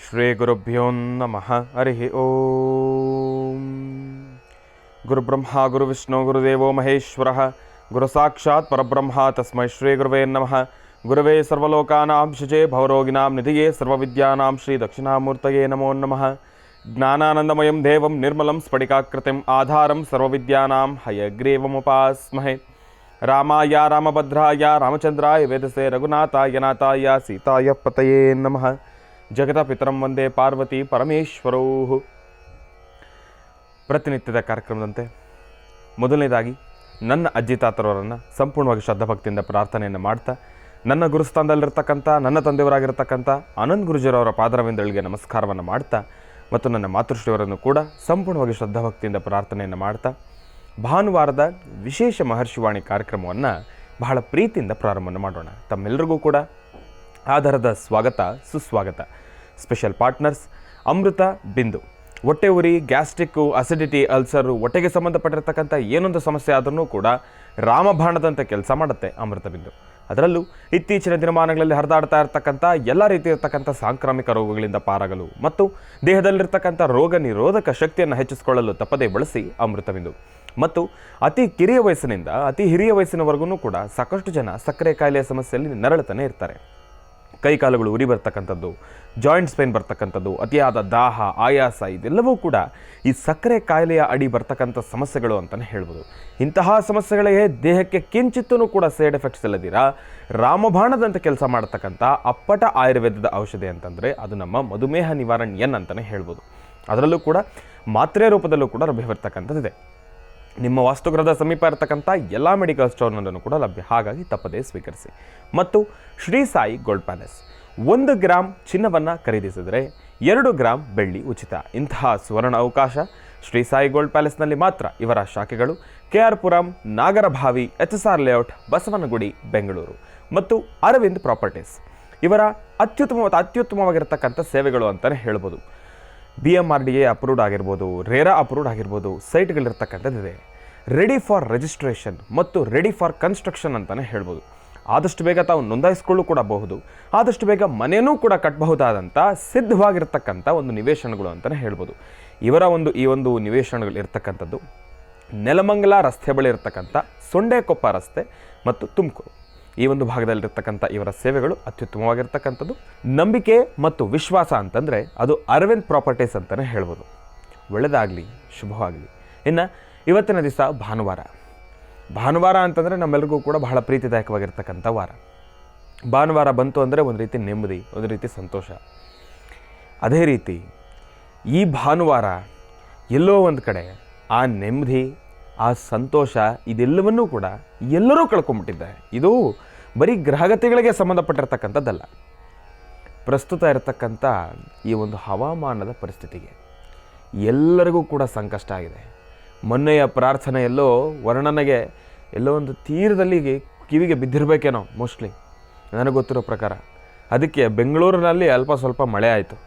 ಶ್ರೀ ಗುರುಭ್ಯೋ ನಮಃ. ಹರಿ ಓಂ. ಗುರುಬ್ರಹ್ಮ ಗುರುವಿಷ್ಣು ಗುರುದೇವೋ ಮಹೇಶ್ವರ ಗುರು ಸಾಕ್ಷಾತ್ ಪರಬ್ರಹ್ಮ ತಸ್ಮೈ ಶ್ರೀ ಗುರುವೇ ನಮಃ. ಗುರುವೇ ಸರ್ವಲೋಕಾನಾಂ ಶುಚೇ ಭವರೋಗಿಣಾಂ ನಿಧಿಯೇ ಸರ್ವವಿದ್ಯಾನಾಂ ಶ್ರೀ ದಕ್ಷಿಣಾಮೂರ್ತಯೇ ನಮೋ ನಮಃ. ಜ್ಞಾನಾನಂದಮಯಂ ದೇವಂ ನಿರ್ಮಲಂ ಸ್ಫಟಿಕಾಕೃತಿಂ ಆಧಾರಂ ಸರ್ವವಿದ್ಯಾನಾಂ ಹಯಗ್ರೀವಮುಪಾಸ್ಮಹೇ. ರಾಮಾಯ ರಾಮಭದ್ರಾಯ ರಾಮಚಂದ್ರಾಯ ವೇದಸೆ ರಘುನಾಥಾಯ ನಾಥಾಯ ಸೀತಾಯ ಪತಯೇ ನಮಃ. ಜಗತ ಪಿತರಂ ವಂದೇ ಪಾರ್ವತಿ ಪರಮೇಶ್ವರೌ. ಪ್ರತಿನಿತ್ಯದ ಕಾರ್ಯಕ್ರಮದಂತೆ ಮೊದಲನೇದಾಗಿ ನನ್ನ ಅಜ್ಜಿ ತಾತರವರನ್ನು ಸಂಪೂರ್ಣವಾಗಿ ಶ್ರದ್ಧಾಭಕ್ತಿಯಿಂದ ಪ್ರಾರ್ಥನೆಯನ್ನು ಮಾಡ್ತಾ, ನನ್ನ ಗುರುಸ್ಥಾನದಲ್ಲಿರ್ತಕ್ಕಂಥ ನನ್ನ ತಂದೆಯವರಾಗಿರ್ತಕ್ಕಂಥ ಆನಂದ್ ಗುರುಜಿಯವರ ಪಾದರವಿಂದಳಿಗೆ ನಮಸ್ಕಾರವನ್ನು ಮಾಡ್ತಾ, ಮತ್ತು ನನ್ನ ಮಾತೃಶ್ರೀಯವರನ್ನು ಕೂಡ ಸಂಪೂರ್ಣವಾಗಿ ಶ್ರದ್ಧಾಭಕ್ತಿಯಿಂದ ಪ್ರಾರ್ಥನೆಯನ್ನು ಮಾಡ್ತಾ, ಭಾನುವಾರದ ವಿಶೇಷ ಮಹರ್ಷಿವಾಣಿ ಕಾರ್ಯಕ್ರಮವನ್ನು ಬಹಳ ಪ್ರೀತಿಯಿಂದ ಪ್ರಾರಂಭವನ್ನು ಮಾಡೋಣ. ತಮ್ಮೆಲ್ಲರಿಗೂ ಕೂಡ ಆಧಾರದ ಸ್ವಾಗತ ಸುಸ್ವಾಗತ. ಸ್ಪೆಷಲ್ ಪಾರ್ಟ್ನರ್ಸ್ ಅಮೃತ ಬಿಂದು. ಹೊಟ್ಟೆ ಉರಿ, ಗ್ಯಾಸ್ಟ್ರಿಕ್ಕು, ಅಸಿಡಿಟಿ, ಅಲ್ಸರು, ಹೊಟ್ಟೆಗೆ ಸಂಬಂಧಪಟ್ಟಿರ್ತಕ್ಕಂಥ ಏನೊಂದು ಸಮಸ್ಯೆ ಆದ್ರೂ ಕೂಡ ರಾಮಬಾಣದಂತೆ ಕೆಲಸ ಮಾಡುತ್ತೆ ಅಮೃತ ಬಿಂದು. ಅದರಲ್ಲೂ ಇತ್ತೀಚಿನ ದಿನಮಾನಗಳಲ್ಲಿ ಹರಿದಾಡ್ತಾ ಇರತಕ್ಕಂಥ ಎಲ್ಲ ರೀತಿ ಇರತಕ್ಕಂಥ ಸಾಂಕ್ರಾಮಿಕ ರೋಗಗಳಿಂದ ಪಾರಾಗಲು ಮತ್ತು ದೇಹದಲ್ಲಿರ್ತಕ್ಕಂಥ ರೋಗ ನಿರೋಧಕ ಶಕ್ತಿಯನ್ನು ಹೆಚ್ಚಿಸಿಕೊಳ್ಳಲು ತಪ್ಪದೇ ಬಳಸಿ ಅಮೃತ ಬಿಂದು. ಮತ್ತು ಅತಿ ಕಿರಿಯ ವಯಸ್ಸಿನಿಂದ ಅತಿ ಹಿರಿಯ ವಯಸ್ಸಿನವರೆಗೂ ಕೂಡ ಸಾಕಷ್ಟು ಜನ ಸಕ್ಕರೆ ಕಾಯಿಲೆಯ ಸಮಸ್ಯೆಯಲ್ಲಿ ನರಳುತ್ತಾನೆ ಇರ್ತಾರೆ. ಕೈಕಾಲುಗಳು ಉರಿ ಬರ್ತಕ್ಕಂಥದ್ದು, ಜಾಯಿಂಟ್ಸ್ ಪೇನ್ ಬರ್ತಕ್ಕಂಥದ್ದು, ಅತಿಯಾದ ದಾಹ, ಆಯಾಸ, ಇದೆಲ್ಲವೂ ಕೂಡ ಈ ಸಕ್ಕರೆ ಕಾಯಿಲೆಯ ಅಡಿ ಬರ್ತಕ್ಕಂಥ ಸಮಸ್ಯೆಗಳು ಅಂತಲೇ ಹೇಳ್ಬೋದು. ಇಂತಹ ಸಮಸ್ಯೆಗಳಿಗೆ ದೇಹಕ್ಕೆ ಕಿಂಚಿತ್ತೂ ಕೂಡ ಸೈಡ್ ಎಫೆಕ್ಟ್ಸ್ ಇಲ್ಲದಿರ ರಾಮಬಾಣದಂತೆ ಕೆಲಸ ಮಾಡತಕ್ಕಂಥ ಅಪ್ಪಟ ಆಯುರ್ವೇದದ ಔಷಧಿ ಅಂತಂದರೆ ಅದು ನಮ್ಮ ಮಧುಮೇಹ ನಿವಾರಣೆಯನ್ ಅಂತಲೇ ಹೇಳ್ಬೋದು. ಅದರಲ್ಲೂ ಕೂಡ ಮಾತ್ರೆ ರೂಪದಲ್ಲೂ ಕೂಡ ಲಭ್ಯವಿರ್ತಕ್ಕಂಥದ್ದಿದೆ. ನಿಮ್ಮ ವಾಸ್ತುಗೃಹದ ಸಮೀಪ ಇರತಕ್ಕಂಥ ಎಲ್ಲ ಮೆಡಿಕಲ್ ಸ್ಟೋರ್ನಲ್ಲೂ ಕೂಡ ಲಭ್ಯ, ಹಾಗಾಗಿ ತಪ್ಪದೇ ಸ್ವೀಕರಿಸಿ. ಮತ್ತು Shri Sai gold palace, 1 gram ಚಿನ್ನವನ್ನು ಖರೀದಿಸಿದರೆ 2 ಗ್ರಾಮ್ ಬೆಳ್ಳಿ ಉಚಿತ. ಇಂತಹ ಸುವರ್ಣ ಅವಕಾಶ ಶ್ರೀ ಸಾಯಿ ಗೋಲ್ಡ್ ಪ್ಯಾಲೇಸ್ನಲ್ಲಿ ಮಾತ್ರ. ಇವರ ಶಾಖೆಗಳು KR Puram, Nagarbhavi, HSR Layout, Basavanagudi, Bengaluru ಮತ್ತು ಅರವಿಂದ್ ಪ್ರಾಪರ್ಟೀಸ್. ಇವರ ಅತ್ಯುತ್ತಮವಾಗಿರ್ತಕ್ಕಂಥ ಸೇವೆಗಳು ಅಂತಲೇ ಹೇಳ್ಬೋದು. BMRDA ಅಪ್ರೂವ್ಡ್ ಆಗಿರ್ಬೋದು, ರೇರಾ ಅಪ್ರೂವ್ಡ್ ಆಗಿರ್ಬೋದು ಸೈಟ್ಗಳಿರ್ತಕ್ಕಂಥದ್ದಿದೆ. ರೆಡಿ ಫಾರ್ ರಿಜಿಸ್ಟ್ರೇಷನ್ ಮತ್ತು ರೆಡಿ ಫಾರ್ ಕನ್ಸ್ಟ್ರಕ್ಷನ್ ಅಂತಲೇ ಹೇಳ್ಬೋದು. ಆದಷ್ಟು ಬೇಗ ತಾವು ನೋಂದಾಯಿಸ್ಕೊಳ್ಳೂ ಕೂಡ ಬಹುದು, ಆದಷ್ಟು ಬೇಗ ಮನೆಯೂ ಕೂಡ ಕಟ್ಟಬಹುದಾದಂಥ ಸಿದ್ಧವಾಗಿರ್ತಕ್ಕಂಥ ಒಂದು ನಿವೇಶನಗಳು ಅಂತಲೇ ಹೇಳ್ಬೋದು. ಇವರ ಈ ಒಂದು ನಿವೇಶನಗಳು ಇರ್ತಕ್ಕಂಥದ್ದು ನೆಲಮಂಗಲ ರಸ್ತೆ ಬಳಿ ಇರತಕ್ಕಂಥ ಸೊಂಡೆಕೊಪ್ಪ ರಸ್ತೆ ಮತ್ತು ತುಮಕೂರು, ಈ ಒಂದು ಭಾಗದಲ್ಲಿರ್ತಕ್ಕಂಥ ಇವರ ಸೇವೆಗಳು ಅತ್ಯುತ್ತಮವಾಗಿರ್ತಕ್ಕಂಥದ್ದು. ನಂಬಿಕೆ ಮತ್ತು ವಿಶ್ವಾಸ ಅಂತಂದರೆ ಅದು ಅರವಿಂದ್ ಪ್ರಾಪರ್ಟೀಸ್ ಅಂತಲೇ ಹೇಳ್ಬೋದು. ಒಳ್ಳೆಯದಾಗಲಿ, ಶುಭವಾಗಲಿ. ಇನ್ನು ಇವತ್ತಿನ ದಿವಸ ಭಾನುವಾರ ಅಂತಂದರೆ ನಮ್ಮೆಲ್ಲರಿಗೂ ಕೂಡ ಬಹಳ ಪ್ರೀತಿದಾಯಕವಾಗಿರ್ತಕ್ಕಂಥ ವಾರ. ಭಾನುವಾರ ಬಂತು ಅಂದರೆ ಒಂದು ರೀತಿ ನೆಮ್ಮದಿ, ಒಂದು ರೀತಿ ಸಂತೋಷ. ಅದೇ ರೀತಿ ಈ ಭಾನುವಾರ ಎಲ್ಲೋ ಒಂದು ಕಡೆ ಆ ನೆಮ್ಮದಿ, ಆ ಸಂತೋಷ, ಇದೆಲ್ಲವನ್ನೂ ಕೂಡ ಎಲ್ಲರೂ ಕಳ್ಕೊಂಡ್ಬಿಟ್ಟಿದ್ದಾರೆ. ಇದು ಬರೀ ಗ್ರಹಗತಿಗಳಿಗೆ ಸಂಬಂಧಪಟ್ಟಿರ್ತಕ್ಕಂಥದ್ದಲ್ಲ, ಪ್ರಸ್ತುತ ಇರತಕ್ಕಂಥ ಈ ಒಂದು ಹವಾಮಾನದ ಪರಿಸ್ಥಿತಿಗೆ ಎಲ್ಲರಿಗೂ ಕೂಡ ಸಂಕಷ್ಟ ಆಗಿದೆ. ಮೊನ್ನೆಯ ಪ್ರಾರ್ಥನೆ ಎಲ್ಲೋ ವರ್ಣನೆಗೆ ಎಲ್ಲೋ ಒಂದು ತೀರದಲ್ಲಿ ಕಿವಿಗೆ ಬಿದ್ದಿರಬೇಕೇನೋ ಮೋಸ್ಟ್ಲಿ, ನನಗೆ ಗೊತ್ತಿರೋ ಪ್ರಕಾರ. ಅದಕ್ಕೆ ಬೆಂಗಳೂರಿನಲ್ಲಿ ಅಲ್ಪ ಸ್ವಲ್ಪ ಮಳೆ ಆಯಿತು.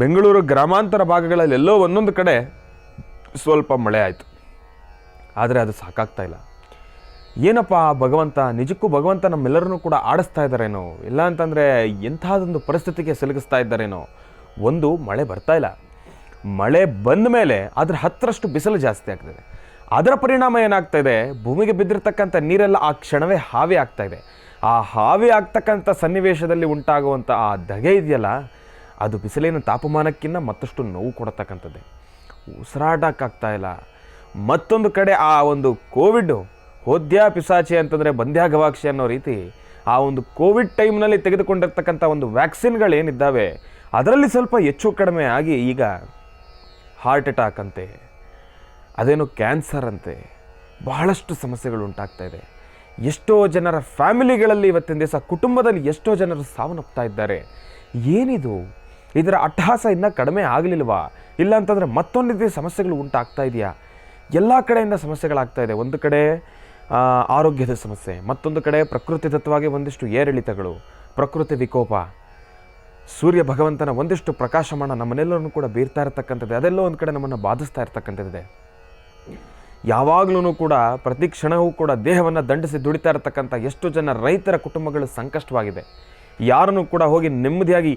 ಬೆಂಗಳೂರು ಗ್ರಾಮಾಂತರ ಭಾಗಗಳಲ್ಲಿ ಎಲ್ಲೋ ಒಂದೊಂದು ಕಡೆ ಸ್ವಲ್ಪ ಮಳೆ ಆಯಿತು. ಆದರೆ ಅದು ಸಾಕಾಗ್ತಾ ಇಲ್ಲ. ಏನಪ್ಪ ಭಗವಂತ, ನಿಜಕ್ಕೂ ಭಗವಂತ ನಮ್ಮೆಲ್ಲರನ್ನೂ ಕೂಡ ಆಡಿಸ್ತಾ ಇದ್ದಾರೇನೋ, ಇಲ್ಲ ಅಂತಂದರೆ ಎಂಥದೊಂದು ಪರಿಸ್ಥಿತಿಗೆ ಸಿಲುಕಿಸ್ತಾ ಇದ್ದಾರೇನೋ. ಒಂದು, ಮಳೆ ಬರ್ತಾ ಇಲ್ಲ. ಮಳೆ ಬಂದ ಮೇಲೆ ಅದರ 10ರಷ್ಟು ಬಿಸಿಲು ಜಾಸ್ತಿ ಆಗ್ತದೆ. ಅದರ ಪರಿಣಾಮ ಏನಾಗ್ತಾ ಇದೆ, ಭೂಮಿಗೆ ಬಿದ್ದಿರ್ತಕ್ಕಂಥ ನೀರೆಲ್ಲ ಆ ಕ್ಷಣವೇ ಹಾವಿ ಆಗ್ತಾ ಇದೆ. ಆ ಹಾವಿ ಆಗ್ತಕ್ಕಂಥ ಸನ್ನಿವೇಶದಲ್ಲಿ ಉಂಟಾಗುವಂಥ ಆ ಧಗೆ ಇದೆಯಲ್ಲ, ಅದು ಬಿಸಿಲಿನ ತಾಪಮಾನಕ್ಕಿಂತ ಮತ್ತಷ್ಟು ನೋವು ಕೊಡತಕ್ಕಂಥದ್ದೇ. ಉಸಿರಾಟಕ್ಕಾಗ್ತಾ ಇಲ್ಲ. ಮತ್ತೊಂದು ಕಡೆ ಆ ಒಂದು ಕೋವಿಡ್ ಹೋದ್ಯಾ ಪಿಸಾಚಿ ಅಂತಂದರೆ ಬಂದ್ಯಾ ಗವಾಕ್ಷಿ ಅನ್ನೋ ರೀತಿ ಆ ಒಂದು ಕೋವಿಡ್ ಟೈಮ್ನಲ್ಲಿ ತೆಗೆದುಕೊಂಡಿರ್ತಕ್ಕಂಥ ಒಂದು ವ್ಯಾಕ್ಸಿನ್ಗಳೇನಿದ್ದಾವೆ ಅದರಲ್ಲಿ ಸ್ವಲ್ಪ ಹೆಚ್ಚು ಕಡಿಮೆ ಆಗಿ ಈಗ ಹಾರ್ಟ್ ಅಟ್ಯಾಕ್ ಅಂತೆ, ಅದೇನು ಕ್ಯಾನ್ಸರ್ ಅಂತೆ, ಬಹಳಷ್ಟು ಸಮಸ್ಯೆಗಳು ಉಂಟಾಗ್ತಾ ಇದೆ. ಎಷ್ಟೋ ಜನರ ಫ್ಯಾಮಿಲಿಗಳಲ್ಲಿ ಇವತ್ತಿನ ದಿವಸ ಕುಟುಂಬದಲ್ಲಿ ಎಷ್ಟೋ ಜನರು ಸಾವನ್ನಪ್ತಾ ಇದ್ದಾರೆ. ಏನಿದು, ಇದರ ಅಟ್ಟಹಾಸ ಇನ್ನೂ ಕಡಿಮೆ ಆಗಲಿಲ್ವಾ? ಇಲ್ಲ ಅಂತಂದರೆ ಮತ್ತೊಂದು ರೀತಿಯ ಸಮಸ್ಯೆಗಳು ಉಂಟಾಗ್ತಾ ಇದೆಯಾ? ಎಲ್ಲ ಕಡೆಯಿಂದ ಸಮಸ್ಯೆಗಳಾಗ್ತಾ ಇದೆ. ಒಂದು ಕಡೆ ಆರೋಗ್ಯದ ಸಮಸ್ಯೆ, ಮತ್ತೊಂದು ಕಡೆ ಪ್ರಕೃತಿದತ್ತವಾಗಿ ಒಂದಿಷ್ಟು ಏರಿಳಿತಗಳು, ಪ್ರಕೃತಿ ವಿಕೋಪ, ಸೂರ್ಯ ಭಗವಂತನ ಒಂದಿಷ್ಟು ಪ್ರಕಾಶಮಾನ ನಮ್ಮನ್ನೆಲ್ಲರನ್ನು ಕೂಡ ಬೀರ್ತಾ ಇರತಕ್ಕಂಥದ್ದು, ಅದೆಲ್ಲೋ ಒಂದು ಕಡೆ ನಮ್ಮನ್ನು ಬಾಧಿಸ್ತಾ ಇರ್ತಕ್ಕಂಥದ್ದಿದೆ. ಯಾವಾಗಲೂ ಕೂಡ ಪ್ರತಿ ಕ್ಷಣವೂ ಕೂಡ ದೇಹವನ್ನು ದಂಡಿಸಿ ದುಡಿತಾ ಇರತಕ್ಕಂಥ ಎಷ್ಟು ಜನ ರೈತರ ಕುಟುಂಬಗಳು ಸಂಕಷ್ಟವಾಗಿದೆ. ಯಾರನ್ನು ಕೂಡ ಹೋಗಿ ನೆಮ್ಮದಿಯಾಗಿ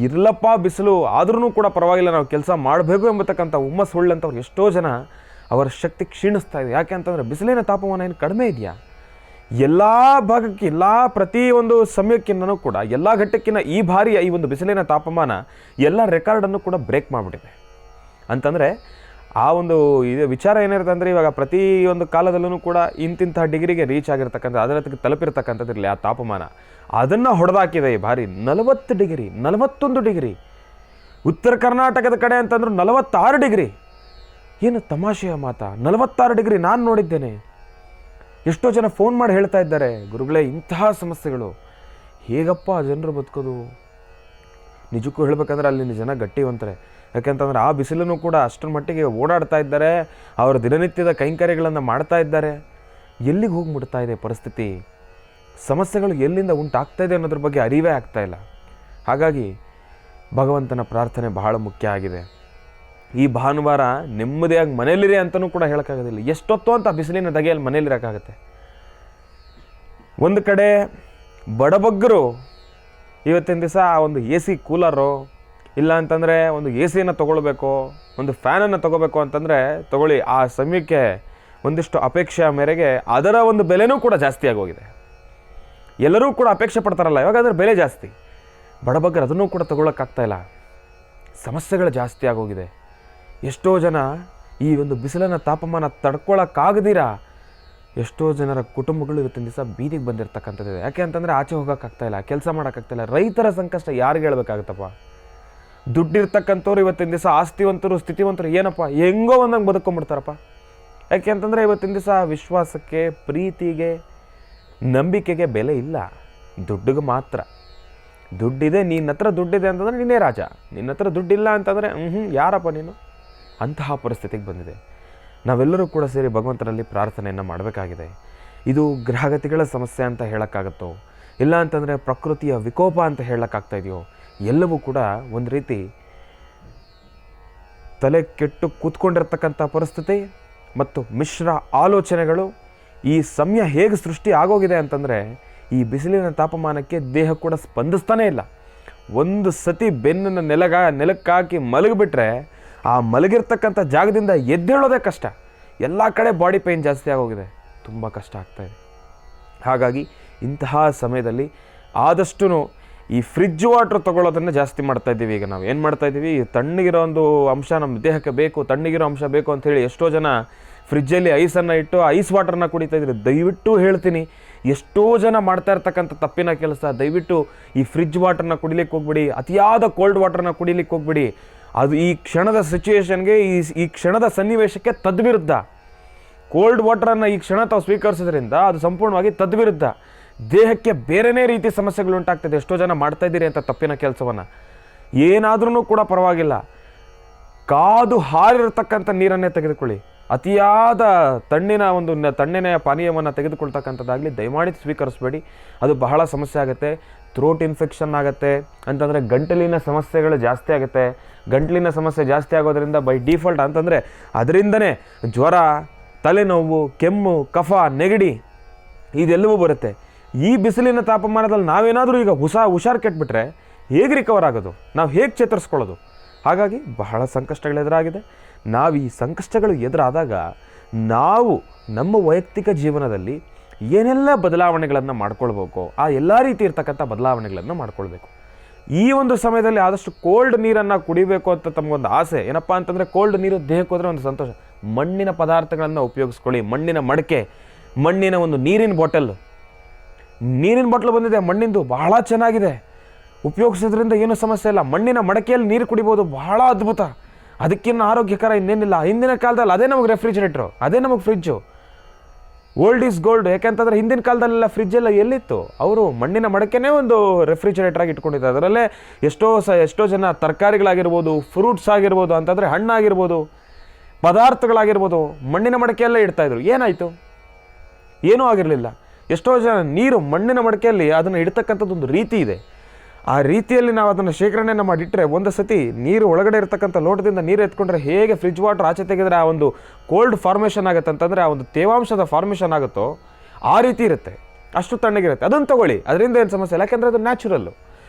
ಇರಲಪ್ಪ ಬಿಸಿಲು ಆದ್ರೂ ಕೂಡ ಪರವಾಗಿಲ್ಲ ನಾವು ಕೆಲಸ ಮಾಡಬೇಕು ಎಂಬತಕ್ಕಂಥ ಹುಮ್ಮಸ್ಸು ಉಳ್ಳಂಥವ್ರು ಎಷ್ಟೋ ಜನ ಅವರ ಶಕ್ತಿ ಕ್ಷೀಣಿಸ್ತಾ ಇದೆ. ಯಾಕೆ ಅಂತಂದರೆ ಬಿಸಿಲಿನ ತಾಪಮಾನ ಏನು ಕಡಿಮೆ ಇದೆಯಾ? ಎಲ್ಲ ಭಾಗಕ್ಕೆ ಎಲ್ಲ ಪ್ರತಿಯೊಂದು ಸಮಯಕ್ಕಿಂತನೂ ಕೂಡ ಎಲ್ಲ ಘಟ್ಟಕ್ಕಿಂತ ಈ ಬಾರಿಯ ಈ ಒಂದು ಬಿಸಿಲಿನ ತಾಪಮಾನ ಎಲ್ಲ ರೆಕಾರ್ಡನ್ನು ಕೂಡ ಬ್ರೇಕ್ ಮಾಡಿಬಿಟ್ಟಿದೆ. ಅಂತಂದರೆ ಆ ಒಂದು ಇದು ವಿಚಾರ ಏನಿರುತ್ತೆ ಅಂದರೆ, ಇವಾಗ ಪ್ರತಿಯೊಂದು ಕಾಲದಲ್ಲೂ ಕೂಡ ಇಂತಿಂಥ ಡಿಗ್ರಿಗೆ ರೀಚ್ ಆಗಿರ್ತಕ್ಕಂಥ ಅದರ ತಲುಪಿರ್ತಕ್ಕಂಥದ್ದಿರಲಿ ಆ ತಾಪಮಾನ ಅದನ್ನು ಹೊಡೆದಾಕಿದೆ ಈ ಬಾರಿ. 40 ಡಿಗ್ರಿ, 41 ಡಿಗ್ರಿ, ಉತ್ತರ ಕರ್ನಾಟಕದ ಕಡೆ ಅಂತಂದ್ರೆ 46 ಡಿಗ್ರಿ. ಏನು ತಮಾಷೆಯ ಮಾತಾ? 46 ಡಿಗ್ರಿ ನಾನು ನೋಡಿದ್ದೇನೆ. ಎಷ್ಟೋ ಜನ ಫೋನ್ ಮಾಡಿ ಹೇಳ್ತಾ ಇದ್ದಾರೆ, ಗುರುಗಳೇ ಇಂತಹ ಸಮಸ್ಯೆಗಳು ಹೇಗಪ್ಪ ಜನರು ಬದುಕೋದು? ನಿಜಕ್ಕೂ ಹೇಳಬೇಕಂದ್ರೆ ಅಲ್ಲಿನ ಜನ ಗಟ್ಟಿವಂತಾರೆ. ಯಾಕೆಂತಂದ್ರೆ ಆ ಬಿಸಿಲನ್ನು ಕೂಡ ಅಷ್ಟರ ಮಟ್ಟಿಗೆ ಓಡಾಡ್ತಾ ಇದ್ದಾರೆ, ಅವರ ದಿನನಿತ್ಯದ ಕೈಂಕರ್ಯಗಳನ್ನು ಮಾಡ್ತಾ ಇದ್ದಾರೆ. ಎಲ್ಲಿಗೆ ಹೋಗ್ಬಿಡ್ತಾ ಇದೆ ಪರಿಸ್ಥಿತಿ? ಸಮಸ್ಯೆಗಳು ಎಲ್ಲಿಂದ ಉಂಟಾಗ್ತಾ ಇದೆ ಅನ್ನೋದ್ರ ಬಗ್ಗೆ ಅರಿವೇ ಆಗ್ತಾ ಇಲ್ಲ. ಹಾಗಾಗಿ ಭಗವಂತನ ಪ್ರಾರ್ಥನೆ ಬಹಳ ಮುಖ್ಯ ಆಗಿದೆ. ಈ ಭಾನುವಾರ ನೆಮ್ಮದಿಯಾಗಿ ಮನೇಲಿರಿ ಅಂತಲೂ ಕೂಡ ಹೇಳೋಕ್ಕಾಗೋದಿಲ್ಲ. ಎಷ್ಟೊತ್ತು ಅಂತ ಬಿಸಿಲಿನ ದಗೆಯಲ್ಲಿ ಮನೇಲಿರೋಕ್ಕಾಗತ್ತೆ? ಒಂದು ಕಡೆ ಬಡಬಗ್ಗರು ಇವತ್ತಿನ ದಿವಸ ಒಂದು AC ಕೂಲರು ಇಲ್ಲ ಅಂತಂದರೆ ಒಂದು AC ತೊಗೊಳ್ಬೇಕು, ಒಂದು ಫ್ಯಾನನ್ನು ತೊಗೋಬೇಕು ಅಂತಂದರೆ ತೊಗೊಳ್ಳಿ. ಆ ಸಮಯಕ್ಕೆ ಒಂದಿಷ್ಟು ಅಪೇಕ್ಷೆಯ ಮೇರೆಗೆ ಅದರ ಒಂದು ಬೆಲೆನೂ ಕೂಡ ಜಾಸ್ತಿ ಆಗೋಗಿದೆ. ಎಲ್ಲರೂ ಕೂಡ ಅಪೇಕ್ಷೆ ಪಡ್ತಾರಲ್ಲ, ಇವಾಗ ಅದರ ಬೆಲೆ ಜಾಸ್ತಿ. ಬಡಬಗ್ಗರು ಅದನ್ನೂ ಕೂಡ ತೊಗೊಳಕ್ಕಾಗ್ತಾ ಇಲ್ಲ. ಸಮಸ್ಯೆಗಳು ಜಾಸ್ತಿ ಆಗೋಗಿದೆ. ಎಷ್ಟೋ ಜನ ಈ ಒಂದು ಬಿಸಿಲಿನ ತಾಪಮಾನ ತಡ್ಕೊಳಕ್ಕಾಗದಿರ ಎಷ್ಟೋ ಜನರ ಕುಟುಂಬಗಳು ಇವತ್ತಿನ ದಿವಸ ಬೀದಿಗೆ ಬಂದಿರತಕ್ಕಂಥದ್ದಿದೆ. ಯಾಕೆ ಅಂತಂದರೆ ಆಚೆ ಹೋಗೋಕ್ಕಾಗ್ತಾಯಿಲ್ಲ, ಕೆಲಸ ಮಾಡೋಕ್ಕಾಗ್ತಾಯಿಲ್ಲ. ರೈತರ ಸಂಕಷ್ಟ ಯಾರಿಗೆ ಹೇಳ್ಬೇಕಾಗತ್ತಪ್ಪ? ದುಡ್ಡಿರ್ತಕ್ಕಂಥವ್ರು ಇವತ್ತಿನ ದಿವಸ ಆಸ್ತಿವಂತರು ಸ್ಥಿತಿವಂತರು ಏನಪ್ಪ ಹೆಂಗೋ ಒಂದಂಗೆ ಬದುಕೊಂಡ್ಬಿಡ್ತಾರಪ್ಪ. ಯಾಕೆ ಅಂತಂದರೆ ಇವತ್ತಿನ ದಿವಸ ವಿಶ್ವಾಸಕ್ಕೆ, ಪ್ರೀತಿಗೆ, ನಂಬಿಕೆಗೆ ಬೆಲೆ ಇಲ್ಲ, ದುಡ್ಡಿಗೆ ಮಾತ್ರ. ದುಡ್ಡಿದೆ, ನಿನ್ನ ಹತ್ರ ದುಡ್ಡಿದೆ ಅಂತಂದರೆ ನೀನೇ ರಾಜ, ನಿನ್ನ ಹತ್ರ ದುಡ್ಡಿಲ್ಲ ಅಂತಂದರೆ ಯಾರಪ್ಪ ನೀನು? ಅಂತಹ ಪರಿಸ್ಥಿತಿಗೆ ಬಂದಿದೆ. ನಾವೆಲ್ಲರೂ ಕೂಡ ಸೇರಿ ಭಗವಂತನಲ್ಲಿ ಪ್ರಾರ್ಥನೆಯನ್ನು ಮಾಡಬೇಕಾಗಿದೆ. ಇದು ಗ್ರಹಗತಿಗಳ ಸಮಸ್ಯೆ ಅಂತ ಹೇಳೋಕ್ಕಾಗತ್ತೋ, ಇಲ್ಲ ಅಂತಂದರೆ ಪ್ರಕೃತಿಯ ವಿಕೋಪ ಅಂತ ಹೇಳೋಕ್ಕಾಗ್ತಾ ಇದೆಯೋ, ಎಲ್ಲವೂ ಕೂಡ ಒಂದು ರೀತಿ ತಲೆ ಕೆಟ್ಟು ಕೂತ್ಕೊಂಡಿರ್ತಕ್ಕಂಥ ಪರಿಸ್ಥಿತಿ ಮತ್ತು ಮಿಶ್ರ ಆಲೋಚನೆಗಳು. ಈ ಸಮಯ ಹೇಗೆ ಸೃಷ್ಟಿ ಆಗೋಗಿದೆ ಅಂತಂದರೆ, ಈ ಬಿಸಿಲಿನ ತಾಪಮಾನಕ್ಕೆ ದೇಹ ಕೂಡ ಸ್ಪಂದಿಸ್ತಾನೇ ಇಲ್ಲ. ಒಂದು ಸತಿ ಬೆನ್ನನ್ನು ನೆಲಕ್ಕಾಕಿ ಮಲಗಿಬಿಟ್ರೆ ಆ ಮಲಗಿರ್ತಕ್ಕಂಥ ಜಾಗದಿಂದ ಎದ್ದೇಳೋದೇ ಕಷ್ಟ. ಎಲ್ಲ ಕಡೆ ಬಾಡಿ ಪೇಯ್ನ್ ಜಾಸ್ತಿ ಆಗೋಗಿದೆ, ತುಂಬ ಕಷ್ಟ ಆಗ್ತಾಯಿದೆ. ಹಾಗಾಗಿ ಇಂತಹ ಸಮಯದಲ್ಲಿ ಆದಷ್ಟು ಈ ಫ್ರಿಜ್ ವಾಟ್ರ್ ತೊಗೊಳ್ಳೋದನ್ನು ಜಾಸ್ತಿ ಮಾಡ್ತಾಯಿದ್ದೀವಿ. ಈಗ ನಾವು ಏನು ಮಾಡ್ತಾಯಿದ್ದೀವಿ, ತಣ್ಣಗಿರೋ ಒಂದು ಅಂಶ ನಮ್ಮ ದೇಹಕ್ಕೆ ಬೇಕು, ತಣ್ಣಗಿರೋ ಅಂಶ ಬೇಕು ಅಂಥೇಳಿ ಎಷ್ಟೋ ಜನ ಫ್ರಿಜ್ಜಲ್ಲಿ ಐಸನ್ನು ಇಟ್ಟು ಐಸ್ ವಾಟರ್ನ ಕುಡಿತಾಯಿದ್ರು. ದಯವಿಟ್ಟು ಹೇಳ್ತೀನಿ, ಎಷ್ಟೋ ಜನ ಮಾಡ್ತಾ ಇರ್ತಕ್ಕಂಥ ತಪ್ಪಿನ ಕೆಲಸ. ದಯವಿಟ್ಟು ಈ ಫ್ರಿಜ್ ವಾಟರ್ನ ಕುಡಿಲಿಕ್ಕೆ ಹೋಗ್ಬಿಡಿ, ಅತಿಯಾದ ಕೋಲ್ಡ್ ವಾಟರ್ನ ಕುಡಿಲಿಕ್ಕೆ ಹೋಗ್ಬಿಡಿ. ಅದು ಈ ಕ್ಷಣದ ಸಿಚುವೇಶನ್ಗೆ, ಈ ಕ್ಷಣದ ಸನ್ನಿವೇಶಕ್ಕೆ ತದ್ವಿರುದ್ಧ. ಕೋಲ್ಡ್ ವಾಟರನ್ನು ಈ ಕ್ಷಣ ತಾವು ಸ್ವೀಕರಿಸೋದ್ರಿಂದ ಅದು ಸಂಪೂರ್ಣವಾಗಿ ತದ್ವಿರುದ್ಧ. ದೇಹಕ್ಕೆ ಬೇರೆನೇ ರೀತಿ ಸಮಸ್ಯೆಗಳು ಉಂಟಾಗ್ತದೆ. ಎಷ್ಟೋ ಜನ ಮಾಡ್ತಾಯಿದ್ದೀರಿ ಅಂತ ತಪ್ಪಿನ ಕೆಲಸವನ್ನು. ಏನಾದ್ರೂ ಕೂಡ ಪರವಾಗಿಲ್ಲ, ಕಾದು ಹಾರಿರ್ತಕ್ಕಂಥ ನೀರನ್ನೇ ತೆಗೆದುಕೊಳ್ಳಿ. ಅತಿಯಾದ ತಣ್ಣನೆಯ ಪಾನೀಯವನ್ನು ತೆಗೆದುಕೊಳ್ತಕ್ಕಂಥದ್ದಾಗಲಿ ದಯಮಾಡಿ ಸ್ವೀಕರಿಸಬೇಡಿ. ಅದು ಬಹಳ ಸಮಸ್ಯೆ ಆಗುತ್ತೆ. ಥ್ರೋಟ್ ಇನ್ಫೆಕ್ಷನ್ ಆಗುತ್ತೆ, ಅಂತಂದರೆ ಗಂಟಲಿನ ಸಮಸ್ಯೆಗಳು ಜಾಸ್ತಿ ಆಗುತ್ತೆ. ಗಂಟಲಿನ ಸಮಸ್ಯೆ ಜಾಸ್ತಿ ಆಗೋದ್ರಿಂದ ಬೈ ಡಿಫಾಲ್ಟ್ ಅಂತಂದರೆ ಅದರಿಂದನೇ ಜ್ವರ, ತಲೆನೋವು, ಕೆಮ್ಮು, ಕಫ, ನೆಗಡಿ ಇದೆಲ್ಲವೂ ಬರುತ್ತೆ. ಈ ಬಿಸಿಲಿನ ತಾಪಮಾನದಲ್ಲಿ ನಾವೇನಾದರೂ ಈಗ ಹುಷಾರು ಕೆಟ್ಬಿಟ್ರೆ ಹೇಗೆ ರಿಕವರ್ ಆಗೋದು? ನಾವು ಹೇಗೆ ಚೇತರಿಸ್ಕೊಳ್ಳೋದು? ಹಾಗಾಗಿ ಬಹಳ ಸಂಕಷ್ಟಗಳು ಎದುರಾಗಿದೆ. ನಾವು ಈ ಸಂಕಷ್ಟಗಳು ಎದುರಾದಾಗ ನಾವು ನಮ್ಮ ವೈಯಕ್ತಿಕ ಜೀವನದಲ್ಲಿ ಏನೆಲ್ಲ ಬದಲಾವಣೆಗಳನ್ನು ಮಾಡ್ಕೊಳ್ಬೇಕು, ಆ ಎಲ್ಲ ರೀತಿ ಇರ್ತಕ್ಕಂಥ ಬದಲಾವಣೆಗಳನ್ನು ಮಾಡ್ಕೊಳ್ಬೇಕು. ಈ ಒಂದು ಸಮಯದಲ್ಲಿ ಆದಷ್ಟು ಕೋಲ್ಡ್ ನೀರನ್ನು ಕುಡಿಬೇಕು ಅಂತ ತಮಗೊಂದು ಆಸೆ. ಏನಪ್ಪ ಅಂತಂದರೆ ಕೋಲ್ಡ್ ನೀರು ದೇಹಕ್ಕೆ ಹೋದರೆ ಒಂದು ಸಂತೋಷ. ಮಣ್ಣಿನ ಪದಾರ್ಥಗಳನ್ನು ಉಪಯೋಗಿಸ್ಕೊಳ್ಳಿ. ಮಣ್ಣಿನ ಮಡಕೆ, ಮಣ್ಣಿನ ಒಂದು ನೀರಿನ ಬಾಟಲ್ ಬಂದಿದೆ ಮಣ್ಣಿಂದು, ಬಹಳ ಚೆನ್ನಾಗಿದೆ. ಉಪಯೋಗಿಸೋದ್ರಿಂದ ಏನೂ ಸಮಸ್ಯೆ ಇಲ್ಲ. ಮಣ್ಣಿನ ಮಡಕೆಯಲ್ಲಿ ನೀರು ಕುಡಿಬೋದು, ಬಹಳ ಅದ್ಭುತ. ಅದಕ್ಕಿಂತ ಆರೋಗ್ಯಕರ ಇನ್ನೇನಿಲ್ಲ. ಹಿಂದಿನ ಕಾಲದಲ್ಲಿ ಅದೇ ನಮಗೆ ರೆಫ್ರಿಜರೇಟ್ರು, ಅದೇ ನಮಗೆ ಫ್ರಿಜ್ಜು. Old is gold. ಯಾಕೆಂತಂದರೆ ಹಿಂದಿನ ಕಾಲದಲ್ಲೆಲ್ಲ ಫ್ರಿಜ್ಜೆಲ್ಲ ಎಲ್ಲಿತ್ತು? ಅವರು ಮಣ್ಣಿನ ಮಡಕೆನೇ ಒಂದು ರೆಫ್ರಿಜರೇಟ್ರಾಗಿ ಇಟ್ಕೊಂಡಿದ್ದಾರೆ. ಅದರಲ್ಲೇ ಎಷ್ಟೋ ಜನ ತರಕಾರಿಗಳಾಗಿರ್ಬೋದು, ಫ್ರೂಟ್ಸ್ ಆಗಿರ್ಬೋದು, ಅಂತಂದರೆ ಹಣ್ಣಾಗಿರ್ಬೋದು, ಪದಾರ್ಥಗಳಾಗಿರ್ಬೋದು ಮಣ್ಣಿನ ಮಡಕೆಯಲ್ಲೇ ಇಡ್ತಾಯಿದ್ರು. ಏನಾಯಿತು? ಏನೂ ಆಗಿರಲಿಲ್ಲ. ಎಷ್ಟೋ ಜನ ನೀರು ಮಣ್ಣಿನ ಮಡಕೆಯಲ್ಲಿ ಅದನ್ನು ಇಡ್ತಕ್ಕಂಥದ್ದೊಂದು ರೀತಿ ಇದೆ. ಆ ರೀತಿಯಲ್ಲಿ ನಾವು ಅದನ್ನು ಶೇಖರಣೆಯನ್ನು ಮಾಡಿಟ್ಟರೆ ಒಂದು ಸತಿ ನೀರು ಒಳಗಡೆ ಇರ್ತಕ್ಕಂಥ ಲೋಟದಿಂದ ನೀರು ಎತ್ಕೊಂಡ್ರೆ ಹೇಗೆ ಫ್ರಿಜ್ ವಾಟರ್ ಆಚೆ ತೆಗೆದರೆ ಆ ಒಂದು ಕೋಲ್ಡ್ ಫಾರ್ಮೇಷನ್ ಆಗುತ್ತೆ ಅಂತಂದರೆ, ಆ ಒಂದು ತೇವಾಂಶದ ಫಾರ್ಮೇಷನ್ ಆಗುತ್ತೋ ಆ ರೀತಿ ಇರುತ್ತೆ. ಅಷ್ಟು ತಣ್ಣಗಿರುತ್ತೆ. ಅದನ್ನು ತೊಗೊಳ್ಳಿ, ಅದರಿಂದ ಏನು ಸಮಸ್ಯೆ ಇಲ್ಲ. ಯಾಕೆಂದರೆ ಅದು ನ್ಯಾಚುರಲ್ಲು.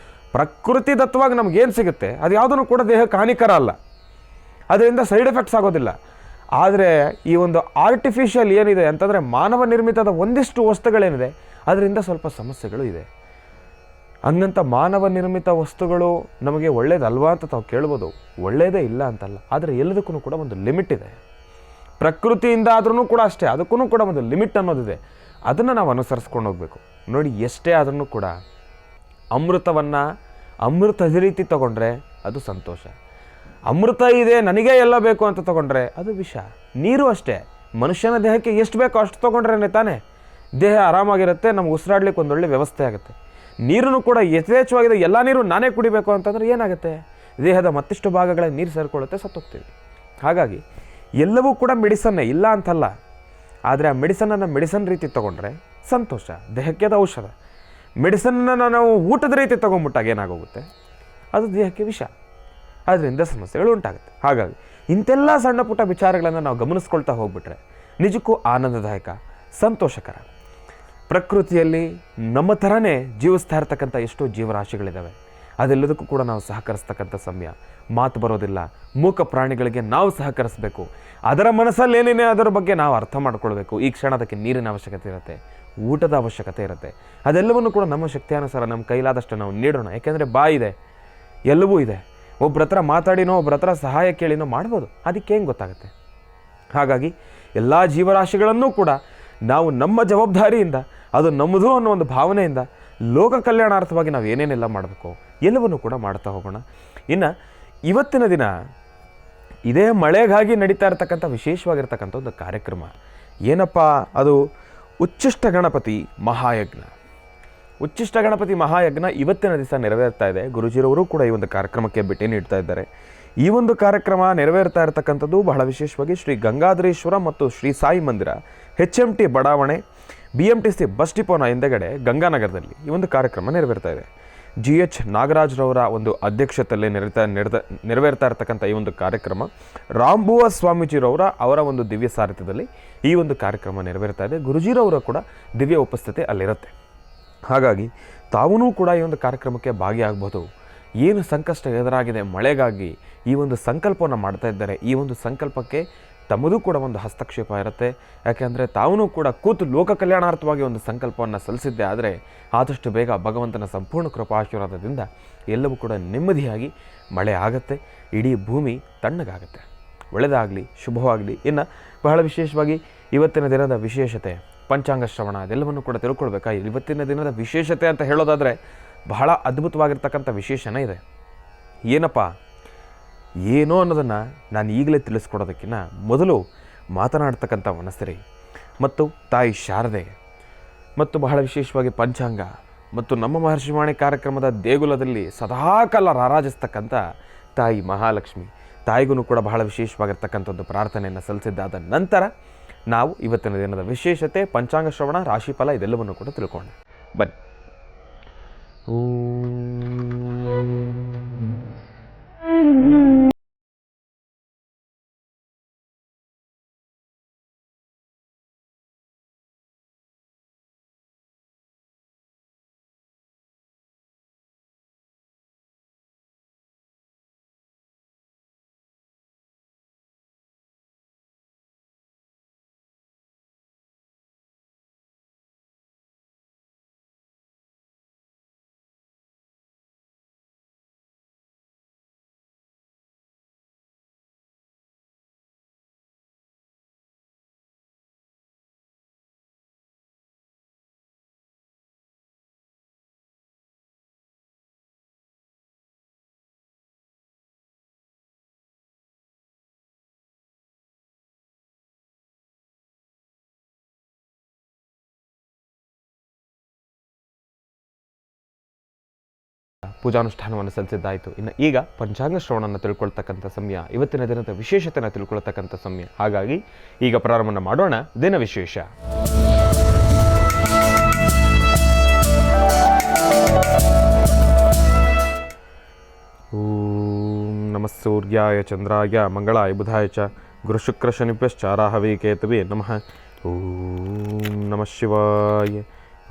ಪ್ರಕೃತಿದತ್ತವಾಗಿ ನಮಗೇನು ಸಿಗುತ್ತೆ ಅದು ಯಾವುದೂ ಕೂಡ ದೇಹಕ್ಕೆ ಹಾನಿಕರ ಅಲ್ಲ, ಅದರಿಂದ ಸೈಡ್ ಎಫೆಕ್ಟ್ಸ್ ಆಗೋದಿಲ್ಲ. ಆದರೆ ಈ ಒಂದು ಆರ್ಟಿಫಿಷಿಯಲ್ ಏನಿದೆ ಅಂತಂದರೆ ಮಾನವ ನಿರ್ಮಿತದ ಒಂದಿಷ್ಟು ವಸ್ತುಗಳೇನಿದೆ ಅದರಿಂದ ಸ್ವಲ್ಪ ಸಮಸ್ಯೆಗಳು ಇದೆ. ಹಂಗಂತ ಮಾನವ ನಿರ್ಮಿತ ವಸ್ತುಗಳು ನಮಗೆ ಒಳ್ಳೇದಲ್ವಾ ಅಂತ ತಾವು ಕೇಳ್ಬೋದು. ಒಳ್ಳೆಯದೇ ಇಲ್ಲ ಅಂತಲ್ಲ, ಆದರೆ ಎಲ್ಲದಕ್ಕೂ ಕೂಡ ಒಂದು ಲಿಮಿಟ್ ಇದೆ. ಪ್ರಕೃತಿಯಿಂದ ಆದ್ರೂ ಕೂಡ ಅಷ್ಟೇ, ಅದಕ್ಕೂ ಕೂಡ ಒಂದು ಲಿಮಿಟ್ ಅನ್ನೋದಿದೆ. ಅದನ್ನು ನಾವು ಅನುಸರಿಸ್ಕೊಂಡು ಹೋಗಬೇಕು. ನೋಡಿ, ಎಷ್ಟೇ ಆದ್ರೂ ಕೂಡ ಅಮೃತವನ್ನು ಅಮೃತದ ರೀತಿ ತಗೊಂಡ್ರೆ ಅದು ಸಂತೋಷ. ಅಮೃತ ಇದೆ ನನಗೇ ಎಲ್ಲ ಬೇಕು ಅಂತ ತಗೊಂಡ್ರೆ ಅದು ವಿಷ. ನೀರು ಅಷ್ಟೇ, ಮನುಷ್ಯನ ದೇಹಕ್ಕೆ ಎಷ್ಟು ಬೇಕೋ ಅಷ್ಟು ತೊಗೊಂಡ್ರೇ ತಾನೇ ದೇಹ ಆರಾಮಾಗಿರುತ್ತೆ, ನಮ್ಗೆ ಉಸಿರಾಡ್ಲಿಕ್ಕೆ ಒಂದೊಳ್ಳೆ ವ್ಯವಸ್ಥೆ ಆಗುತ್ತೆ. ನೀರನ್ನು ಕೂಡ ಯಥೇಚ್ಛವಾಗಿದೆ, ಎಲ್ಲ ನೀರು ನಾನೇ ಕುಡಿಬೇಕು ಅಂತಂದರೆ ಏನಾಗುತ್ತೆ, ದೇಹದ ಮತ್ತಿಷ್ಟು ಭಾಗಗಳ ನೀರು ಸೇರಿಕೊಳ್ಳುತ್ತೆ, ಸತ್ತೋಗ್ತೀವಿ. ಹಾಗಾಗಿ ಎಲ್ಲವೂ ಕೂಡ ಮೆಡಿಸನ್ನೇ, ಇಲ್ಲ ಅಂತಲ್ಲ. ಆದರೆ ಆ ಮೆಡಿಸನನ್ನು ಮೆಡಿಸನ್ ರೀತಿ ತೊಗೊಂಡ್ರೆ ಸಂತೋಷ, ದೇಹಕ್ಕೆ ಅದು ಔಷಧ. ಮೆಡಿಸನ್ನ ನಾವು ಊಟದ ರೀತಿ ತೊಗೊಂಡ್ಬಿಟ್ಟಾಗ ಏನಾಗೋಗುತ್ತೆ, ಅದು ದೇಹಕ್ಕೆ ವಿಷ, ಅದರಿಂದ ಸಮಸ್ಯೆಗಳು ಉಂಟಾಗುತ್ತೆ. ಹಾಗಾಗಿ ಇಂಥೆಲ್ಲ ಸಣ್ಣ ಪುಟ್ಟ ವಿಚಾರಗಳನ್ನು ನಾವು ಗಮನಿಸ್ಕೊಳ್ತಾ ಹೋಗ್ಬಿಟ್ರೆ ನಿಜಕ್ಕೂ ಆನಂದದಾಯಕ, ಸಂತೋಷಕರ. ಪ್ರಕೃತಿಯಲ್ಲಿ ನಮ್ಮ ಥರನೇ ಜೀವಿಸ್ತಾ ಇರ್ತಕ್ಕಂಥ ಎಷ್ಟೋ ಜೀವರಾಶಿಗಳಿದ್ದಾವೆ. ಅದೆಲ್ಲದಕ್ಕೂ ಕೂಡ ನಾವು ಸಹಕರಿಸ್ತಕ್ಕಂಥ ಸಮಯ. ಮಾತು ಬರೋದಿಲ್ಲ, ಮೂಕ ಪ್ರಾಣಿಗಳಿಗೆ ನಾವು ಸಹಕರಿಸಬೇಕು. ಅದರ ಮನಸ್ಸಲ್ಲಿ ಏನೇನೇ ಅದರ ಬಗ್ಗೆ ನಾವು ಅರ್ಥ ಮಾಡ್ಕೊಳ್ಬೇಕು. ಈ ಕ್ಷಣ ಅದಕ್ಕೆ ನೀರಿನ ಅವಶ್ಯಕತೆ ಇರುತ್ತೆ, ಊಟದ ಅವಶ್ಯಕತೆ ಇರುತ್ತೆ. ಅದೆಲ್ಲವನ್ನು ಕೂಡ ನಮ್ಮ ಶಕ್ತಿಯಾನುಸಾರ ನಮ್ಮ ಕೈಲಾದಷ್ಟು ನಾವು ನೀಡೋಣ. ಯಾಕೆಂದರೆ ಬಾಯಿದೆ, ಎಲ್ಲವೂ ಇದೆ. ಒಬ್ಬರ ಹತ್ರ ಮಾತಾಡಿನೋ ಒಬ್ಬರ ಹತ್ರ ಸಹಾಯ ಕೇಳಿನೋ ಮಾಡ್ಬೋದು, ಅದಕ್ಕೆ ಹೆಂಗೆ ಗೊತ್ತಾಗುತ್ತೆ. ಹಾಗಾಗಿ ಎಲ್ಲ ಜೀವರಾಶಿಗಳನ್ನೂ ಕೂಡ ನಾವು ನಮ್ಮ ಜವಾಬ್ದಾರಿಯಿಂದ, ಅದು ನಮ್ಮದು ಅನ್ನೋ ಒಂದು ಭಾವನೆಯಿಂದ ಲೋಕ ಕಲ್ಯಾಣಾರ್ಥವಾಗಿ ನಾವು ಏನೇನೆಲ್ಲ ಮಾಡಬೇಕು ಎಲ್ಲವನ್ನೂ ಕೂಡ ಮಾಡ್ತಾ ಹೋಗೋಣ. ಇನ್ನು ಇವತ್ತಿನ ದಿನ ಇದೇ ಮಳೆಗಾಗಿ ನಡೀತಾ ಇರತಕ್ಕಂಥ ವಿಶೇಷವಾಗಿರ್ತಕ್ಕಂಥ ಒಂದು ಕಾರ್ಯಕ್ರಮ ಏನಪ್ಪ, ಅದು ಉಚ್ಚಿಷ್ಟ ಗಣಪತಿ ಮಹಾಯಜ್ಞ. ಉಚ್ಚಿಷ್ಟ ಗಣಪತಿ ಮಹಾಯಜ್ಞ ಇವತ್ತಿನ ದಿವಸ ನೆರವೇರ್ತಾ ಇದೆ. ಗುರುಜಿರವರು ಕೂಡ ಈ ಒಂದು ಕಾರ್ಯಕ್ರಮಕ್ಕೆ ಭೇಟಿ ನೀಡ್ತಾ ಇದ್ದಾರೆ. ಈ ಒಂದು ಕಾರ್ಯಕ್ರಮ ನೆರವೇರ್ತಾ ಇರತಕ್ಕಂಥದ್ದು ಬಹಳ ವಿಶೇಷವಾಗಿ ಶ್ರೀ ಗಂಗಾಧರೇಶ್ವರ ಮತ್ತು ಶ್ರೀ ಸಾಯಿ ಮಂದಿರ HMT ಬಡಾವಣೆ BMTC ಬಸ್ ಡಿಪೋನ ಹಿಂದೆಗಡೆ ಗಂಗಾನಗರದಲ್ಲಿ ಈ ಒಂದು ಕಾರ್ಯಕ್ರಮ ನೆರವೇರ್ತಾ ಇದೆ. GH ನಾಗರಾಜ್ರವರ ಒಂದು ಅಧ್ಯಕ್ಷತೆಯಲ್ಲಿ ನೆರವೇರ್ತಾ ಇರತಕ್ಕಂಥ ಈ ಒಂದು ಕಾರ್ಯಕ್ರಮ ರಾಂಭುವ ಸ್ವಾಮೀಜಿರವರ ಒಂದು ದಿವ್ಯ ಸಾರಥ್ಯದಲ್ಲಿ ಈ ಒಂದು ಕಾರ್ಯಕ್ರಮ ನೆರವೇರ್ತಾ ಇದೆ. ಗುರುಜಿರವರ ಕೂಡ ದಿವ್ಯ ಉಪಸ್ಥಿತಿ ಅಲ್ಲಿರುತ್ತೆ. ಹಾಗಾಗಿ ತಾವೂ ಕೂಡ ಈ ಒಂದು ಕಾರ್ಯಕ್ರಮಕ್ಕೆ ಭಾಗಿಯಾಗಬಹುದು. ಏನು ಸಂಕಷ್ಟ ಎದುರಾಗಿದೆ ಮಳೆಗಾಗಿ ಈ ಒಂದು ಸಂಕಲ್ಪವನ್ನು ಮಾಡ್ತಾ ಇದ್ದಾರೆ. ಈ ಒಂದು ಸಂಕಲ್ಪಕ್ಕೆ ತಮ್ಮದು ಕೂಡ ಒಂದು ಹಸ್ತಕ್ಷೇಪ ಇರುತ್ತೆ. ಯಾಕೆಂದರೆ ತಾವೂ ಕೂಡ ಕೂತು ಲೋಕ ಕಲ್ಯಾಣಾರ್ಥವಾಗಿ ಒಂದು ಸಂಕಲ್ಪವನ್ನು ಸಲ್ಲಿಸಿದ್ದೆ ಆದರೆ ಆದಷ್ಟು ಬೇಗ ಭಗವಂತನ ಸಂಪೂರ್ಣ ಕೃಪಾಶೀರ್ವಾದದಿಂದ ಎಲ್ಲವೂ ಕೂಡ ನೆಮ್ಮದಿಯಾಗಿ ಮಳೆ ಆಗುತ್ತೆ, ಇಡೀ ಭೂಮಿ ತಣ್ಣಗಾಗುತ್ತೆ. ಒಳ್ಳೆಯದಾಗಲಿ, ಶುಭವಾಗಲಿ. ಇನ್ನು ಬಹಳ ವಿಶೇಷವಾಗಿ ಇವತ್ತಿನ ದಿನದ ವಿಶೇಷತೆ ಪಂಚಾಂಗ ಶ್ರವಣ ಅದೆಲ್ಲವನ್ನು ಕೂಡ ತಿಳ್ಕೊಳ್ಬೇಕಾ. ಇವತ್ತಿನ ದಿನದ ವಿಶೇಷತೆ ಅಂತ ಹೇಳೋದಾದರೆ ಬಹಳ ಅದ್ಭುತವಾಗಿರ್ತಕ್ಕಂಥ ವಿಶೇಷನೇ ಇದೆ. ಏನಪ್ಪ ಏನೋ ಅನ್ನೋದನ್ನು ನಾನು ಈಗಲೇ ತಿಳಿಸ್ಕೊಡೋದಕ್ಕಿಂತ ಮೊದಲು ಮಾತನಾಡ್ತಕ್ಕಂಥ ಮನಸ್ಸರಿ ಮತ್ತು ತಾಯಿ ಶಾರದೆ ಮತ್ತು ಬಹಳ ವಿಶೇಷವಾಗಿ ಪಂಚಾಂಗ ಮತ್ತು ನಮ್ಮ ಮಹರ್ಷಿವಾಣಿ ಕಾರ್ಯಕ್ರಮದ ದೇಗುಲದಲ್ಲಿ ಸದಾಕಾಲ ರಾರಾಜಿಸ್ತಕ್ಕಂಥ ತಾಯಿ ಮಹಾಲಕ್ಷ್ಮಿ ತಾಯಿಗೂ ಕೂಡ ಬಹಳ ವಿಶೇಷವಾಗಿರ್ತಕ್ಕಂಥದ್ದು ಪ್ರಾರ್ಥನೆಯನ್ನು ಸಲ್ಲಿಸಿದ್ದಾದ ನಂತರ ನಾವು ಇವತ್ತಿನ ದಿನದ ವಿಶೇಷತೆ ಪಂಚಾಂಗ ಶ್ರವಣ ರಾಶಿಫಲ ಇದೆಲ್ಲವನ್ನು ಕೂಡ ತಿಳ್ಕೊಂಡೆ. ಬನ್ನಿ. ಪೂಜಾನುಷ್ಠಾನವನ್ನು ಸಲ್ಲಿಸಿದ್ದಾಯಿತು. ಇನ್ನು ಈಗ ಪಂಚಾಂಗ ಶ್ರವಣವನ್ನು ತಿಳ್ಕೊಳ್ತಕ್ಕಂಥ ಸಮಯ, ಇವತ್ತಿನ ದಿನದ ವಿಶೇಷತೆಯನ್ನು ತಿಳ್ಕೊಳ್ತಕ್ಕಂಥ ಸಮಯ. ಹಾಗಾಗಿ ಈಗ ಪ್ರಾರಂಭ ಮಾಡೋಣ ದಿನ ವಿಶೇಷ. ಓಂ ನಮಃ ಸೂರ್ಯಾಯ ಚಂದ್ರಾಯ ಮಂಗಳಾಯ ಬುಧಾಯ ಚ ಗುರುಶುಕ್ರ ಶನಿಭ್ಯಶ್ಚ ರಾಹವೇ ಕೇತವೇ ನಮಃ. ಓಂ ನಮಃ ಶಿವಾಯ.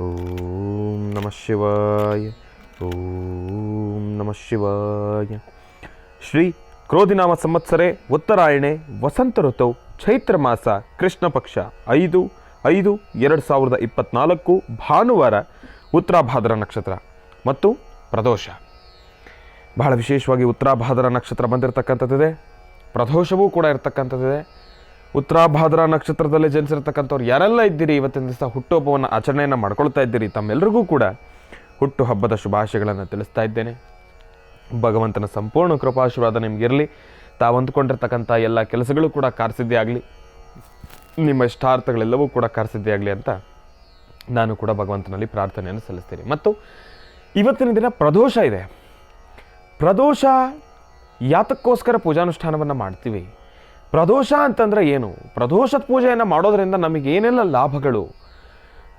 ಓಂ ನಮಃ ಶಿವಾಯ. ಓಂ ನಮಃ ಶಿವಾಯ. ಶ್ರೀ ಕ್ರೋಧಿನಾಮ ಸಂವತ್ಸರೆ ಉತ್ತರಾಯಣೆ ವಸಂತ ಋತು ಚೈತ್ರ ಮಾಸ ಕೃಷ್ಣ ಪಕ್ಷ 5/5/2024 ಭಾನುವಾರ ಉತ್ತರಾಭಾದ್ರ ನಕ್ಷತ್ರ ಮತ್ತು ಪ್ರದೋಷ. ಬಹಳ ವಿಶೇಷವಾಗಿ ಉತ್ತರಾಭಾದ್ರ ನಕ್ಷತ್ರ ಬಂದಿರತಕ್ಕಂಥದ್ದಿದೆ, ಪ್ರದೋಷವೂ ಕೂಡ ಇರತಕ್ಕಂಥದ್ದಿದೆ. ಉತ್ತರಾಭಾದ್ರ ನಕ್ಷತ್ರದಲ್ಲಿ ಜನಿಸಿರ್ತಕ್ಕಂಥವ್ರು ಯಾರೆಲ್ಲ ಇದ್ದೀರಿ, ಇವತ್ತಿನ ದಿವಸ ಹುಟ್ಟುಹಬ್ಬವನ್ನು ಆಚರಣೆಯನ್ನು ಮಾಡ್ಕೊಳ್ತಾ ಇದ್ದೀರಿ, ತಮ್ಮೆಲ್ಲರಿಗೂ ಕೂಡ ಹುಟ್ಟು ಹಬ್ಬದ ಶುಭಾಶಯಗಳನ್ನು ತಿಳಿಸ್ತಾ ಇದ್ದೇನೆ. ಭಗವಂತನ ಸಂಪೂರ್ಣ ಕೃಪಾಶೀರ್ವಾದ ನಿಮಗಿರಲಿ. ತಾವು ಅಂದ್ಕೊಂಡಿರ್ತಕ್ಕಂಥ ಎಲ್ಲ ಕೆಲಸಗಳು ಕೂಡ ಕಾರ್ಯಸಿದ್ಧಿ ಆಗಲಿ, ನಿಮ್ಮ ಇಷ್ಟಾರ್ಥಗಳೆಲ್ಲವೂ ಕೂಡ ಕಾರ್ಯಸಿದ್ಧಿ ಆಗಲಿ ಅಂತ ನಾನು ಕೂಡ ಭಗವಂತನಲ್ಲಿ ಪ್ರಾರ್ಥನೆಯನ್ನು ಸಲ್ಲಿಸ್ತೀನಿ. ಮತ್ತು ಇವತ್ತಿನ ದಿನ ಪ್ರದೋಷ ಇದೆ. ಪ್ರದೋಷ ಯಾತಕ್ಕೋಸ್ಕರ ಪೂಜಾನುಷ್ಠಾನವನ್ನು ಮಾಡ್ತೀವಿ? ಪ್ರದೋಷ ಅಂತಂದರೆ ಏನು? ಪ್ರದೋಷದ ಪೂಜೆಯನ್ನು ಮಾಡೋದರಿಂದ ನಮಗೇನೆಲ್ಲ ಲಾಭಗಳು?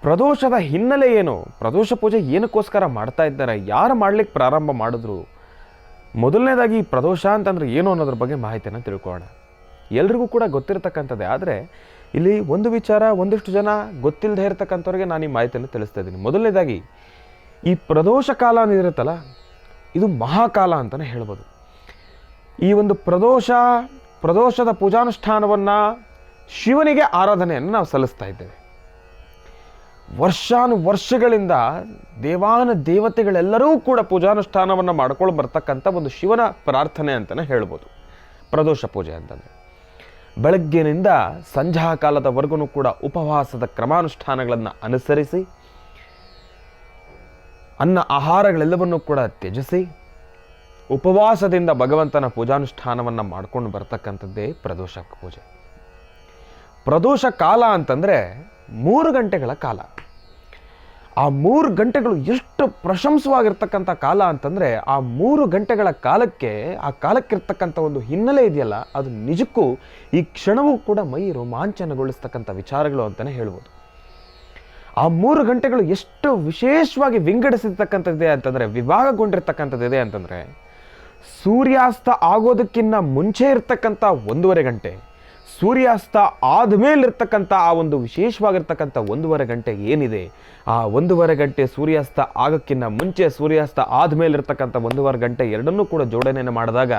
ಪ್ರದೋಷದ ಹಿನ್ನೆಲೆ ಏನು? ಪ್ರದೋಷ ಪೂಜೆ ಏನಕ್ಕೋಸ್ಕರ ಮಾಡ್ತಾ ಇದ್ದಾರೆ? ಯಾರು ಮಾಡಲಿಕ್ಕೆ ಪ್ರಾರಂಭ ಮಾಡಿದ್ರು? ಮೊದಲನೇದಾಗಿ ಪ್ರದೋಷ ಅಂತಂದರೆ ಏನು ಅನ್ನೋದ್ರ ಬಗ್ಗೆ ಮಾಹಿತಿಯನ್ನು ತಿಳ್ಕೊಳ್ಳೋಣ. ಎಲ್ರಿಗೂ ಕೂಡ ಗೊತ್ತಿರತಕ್ಕಂಥದ್ದೇ, ಆದರೆ ಇಲ್ಲಿ ಒಂದು ವಿಚಾರ ಒಂದಿಷ್ಟು ಜನ ಗೊತ್ತಿಲ್ಲದೆ ಇರತಕ್ಕಂಥವ್ರಿಗೆ ನಾನು ಈ ಮಾಹಿತಿಯನ್ನು ತಿಳಿಸ್ತಾ ಇದ್ದೀನಿ. ಮೊದಲನೇದಾಗಿ ಈ ಪ್ರದೋಷ ಕಾಲ ಏನಿರುತ್ತಲ್ಲ, ಇದು ಮಹಾಕಾಲ ಅಂತಲೇ ಹೇಳ್ಬೋದು. ಈ ಒಂದು ಪ್ರದೋಷದ ಪೂಜಾನುಷ್ಠಾನವನ್ನು ಶಿವನಿಗೆ ಆರಾಧನೆಯನ್ನು ನಾವು ಸಲ್ಲಿಸ್ತಾ ಇದ್ದೇವೆ. ವರ್ಷಗಳಿಂದ ದೇವತೆಗಳೆಲ್ಲರೂ ಕೂಡ ಪೂಜಾನುಷ್ಠಾನವನ್ನು ಮಾಡ್ಕೊಂಡು ಬರ್ತಕ್ಕಂಥ ಒಂದು ಶಿವನ ಪ್ರಾರ್ಥನೆ ಅಂತಲೇ ಹೇಳ್ಬೋದು ಪ್ರದೋಷ ಪೂಜೆ ಅಂತಂದರೆ. ಬೆಳಗ್ಗಿನಿಂದ ಸಂಧ್ಯಾ ಕಾಲದವರೆಗೂ ಕೂಡ ಉಪವಾಸದ ಕ್ರಮಾನುಷ್ಠಾನಗಳನ್ನು ಅನುಸರಿಸಿ ಅನ್ನ ಆಹಾರಗಳೆಲ್ಲವನ್ನೂ ಕೂಡ ತ್ಯಜಿಸಿ ಉಪವಾಸದಿಂದ ಭಗವಂತನ ಪೂಜಾನುಷ್ಠಾನವನ್ನು ಮಾಡ್ಕೊಂಡು ಬರ್ತಕ್ಕಂಥದ್ದೇ ಪ್ರದೋಷ ಪೂಜೆ. ಪ್ರದೋಷ ಕಾಲ ಅಂತಂದರೆ 3 ಗಂಟೆಗಳ ಕಾಲ. ಆ 3 ಗಂಟೆಗಳು ಎಷ್ಟು ಪ್ರಶಂಸವಾಗಿರ್ತಕ್ಕಂಥ ಕಾಲ ಅಂತಂದರೆ, ಆ 3 ಗಂಟೆಗಳ ಕಾಲಕ್ಕಿರ್ತಕ್ಕಂಥ ಒಂದು ಹಿನ್ನೆಲೆ ಇದೆಯಲ್ಲ, ಅದು ನಿಜಕ್ಕೂ ಈ ಕ್ಷಣವೂ ಕೂಡ ಮೈ ರೋಮಾಂಚನಗೊಳಿಸ್ತಕ್ಕಂಥ ವಿಚಾರಗಳು ಅಂತಲೇ ಹೇಳ್ಬೋದು. ಆ 3 ಗಂಟೆಗಳು ಎಷ್ಟು ವಿಶೇಷವಾಗಿ ವಿಂಗಡಿಸಿರ್ತಕ್ಕಂಥದ್ದಿದೆ ಅಂತಂದರೆ, ವಿಭಾಗಗೊಂಡಿರ್ತಕ್ಕಂಥದ್ದಿದೆ ಅಂತಂದರೆ, ಸೂರ್ಯಾಸ್ತ ಆಗೋದಕ್ಕಿಂತ ಮುಂಚೆ ಇರ್ತಕ್ಕಂಥ 1.5 ಗಂಟೆ, ಸೂರ್ಯಾಸ್ತ ಆದಮೇಲಿರ್ತಕ್ಕಂಥ ಆ ಒಂದು ವಿಶೇಷವಾಗಿರ್ತಕ್ಕಂಥ 1.5 ಗಂಟೆ ಏನಿದೆ, ಆ 1.5 ಗಂಟೆ ಸೂರ್ಯಾಸ್ತ ಆಗೋಕ್ಕಿಂತ ಮುಂಚೆ, ಸೂರ್ಯಾಸ್ತ ಆದಮೇಲಿರ್ತಕ್ಕಂಥ 1.5 ಗಂಟೆ ಎರಡನ್ನೂ ಕೂಡ ಜೋಡಣೆಯನ್ನು ಮಾಡಿದಾಗ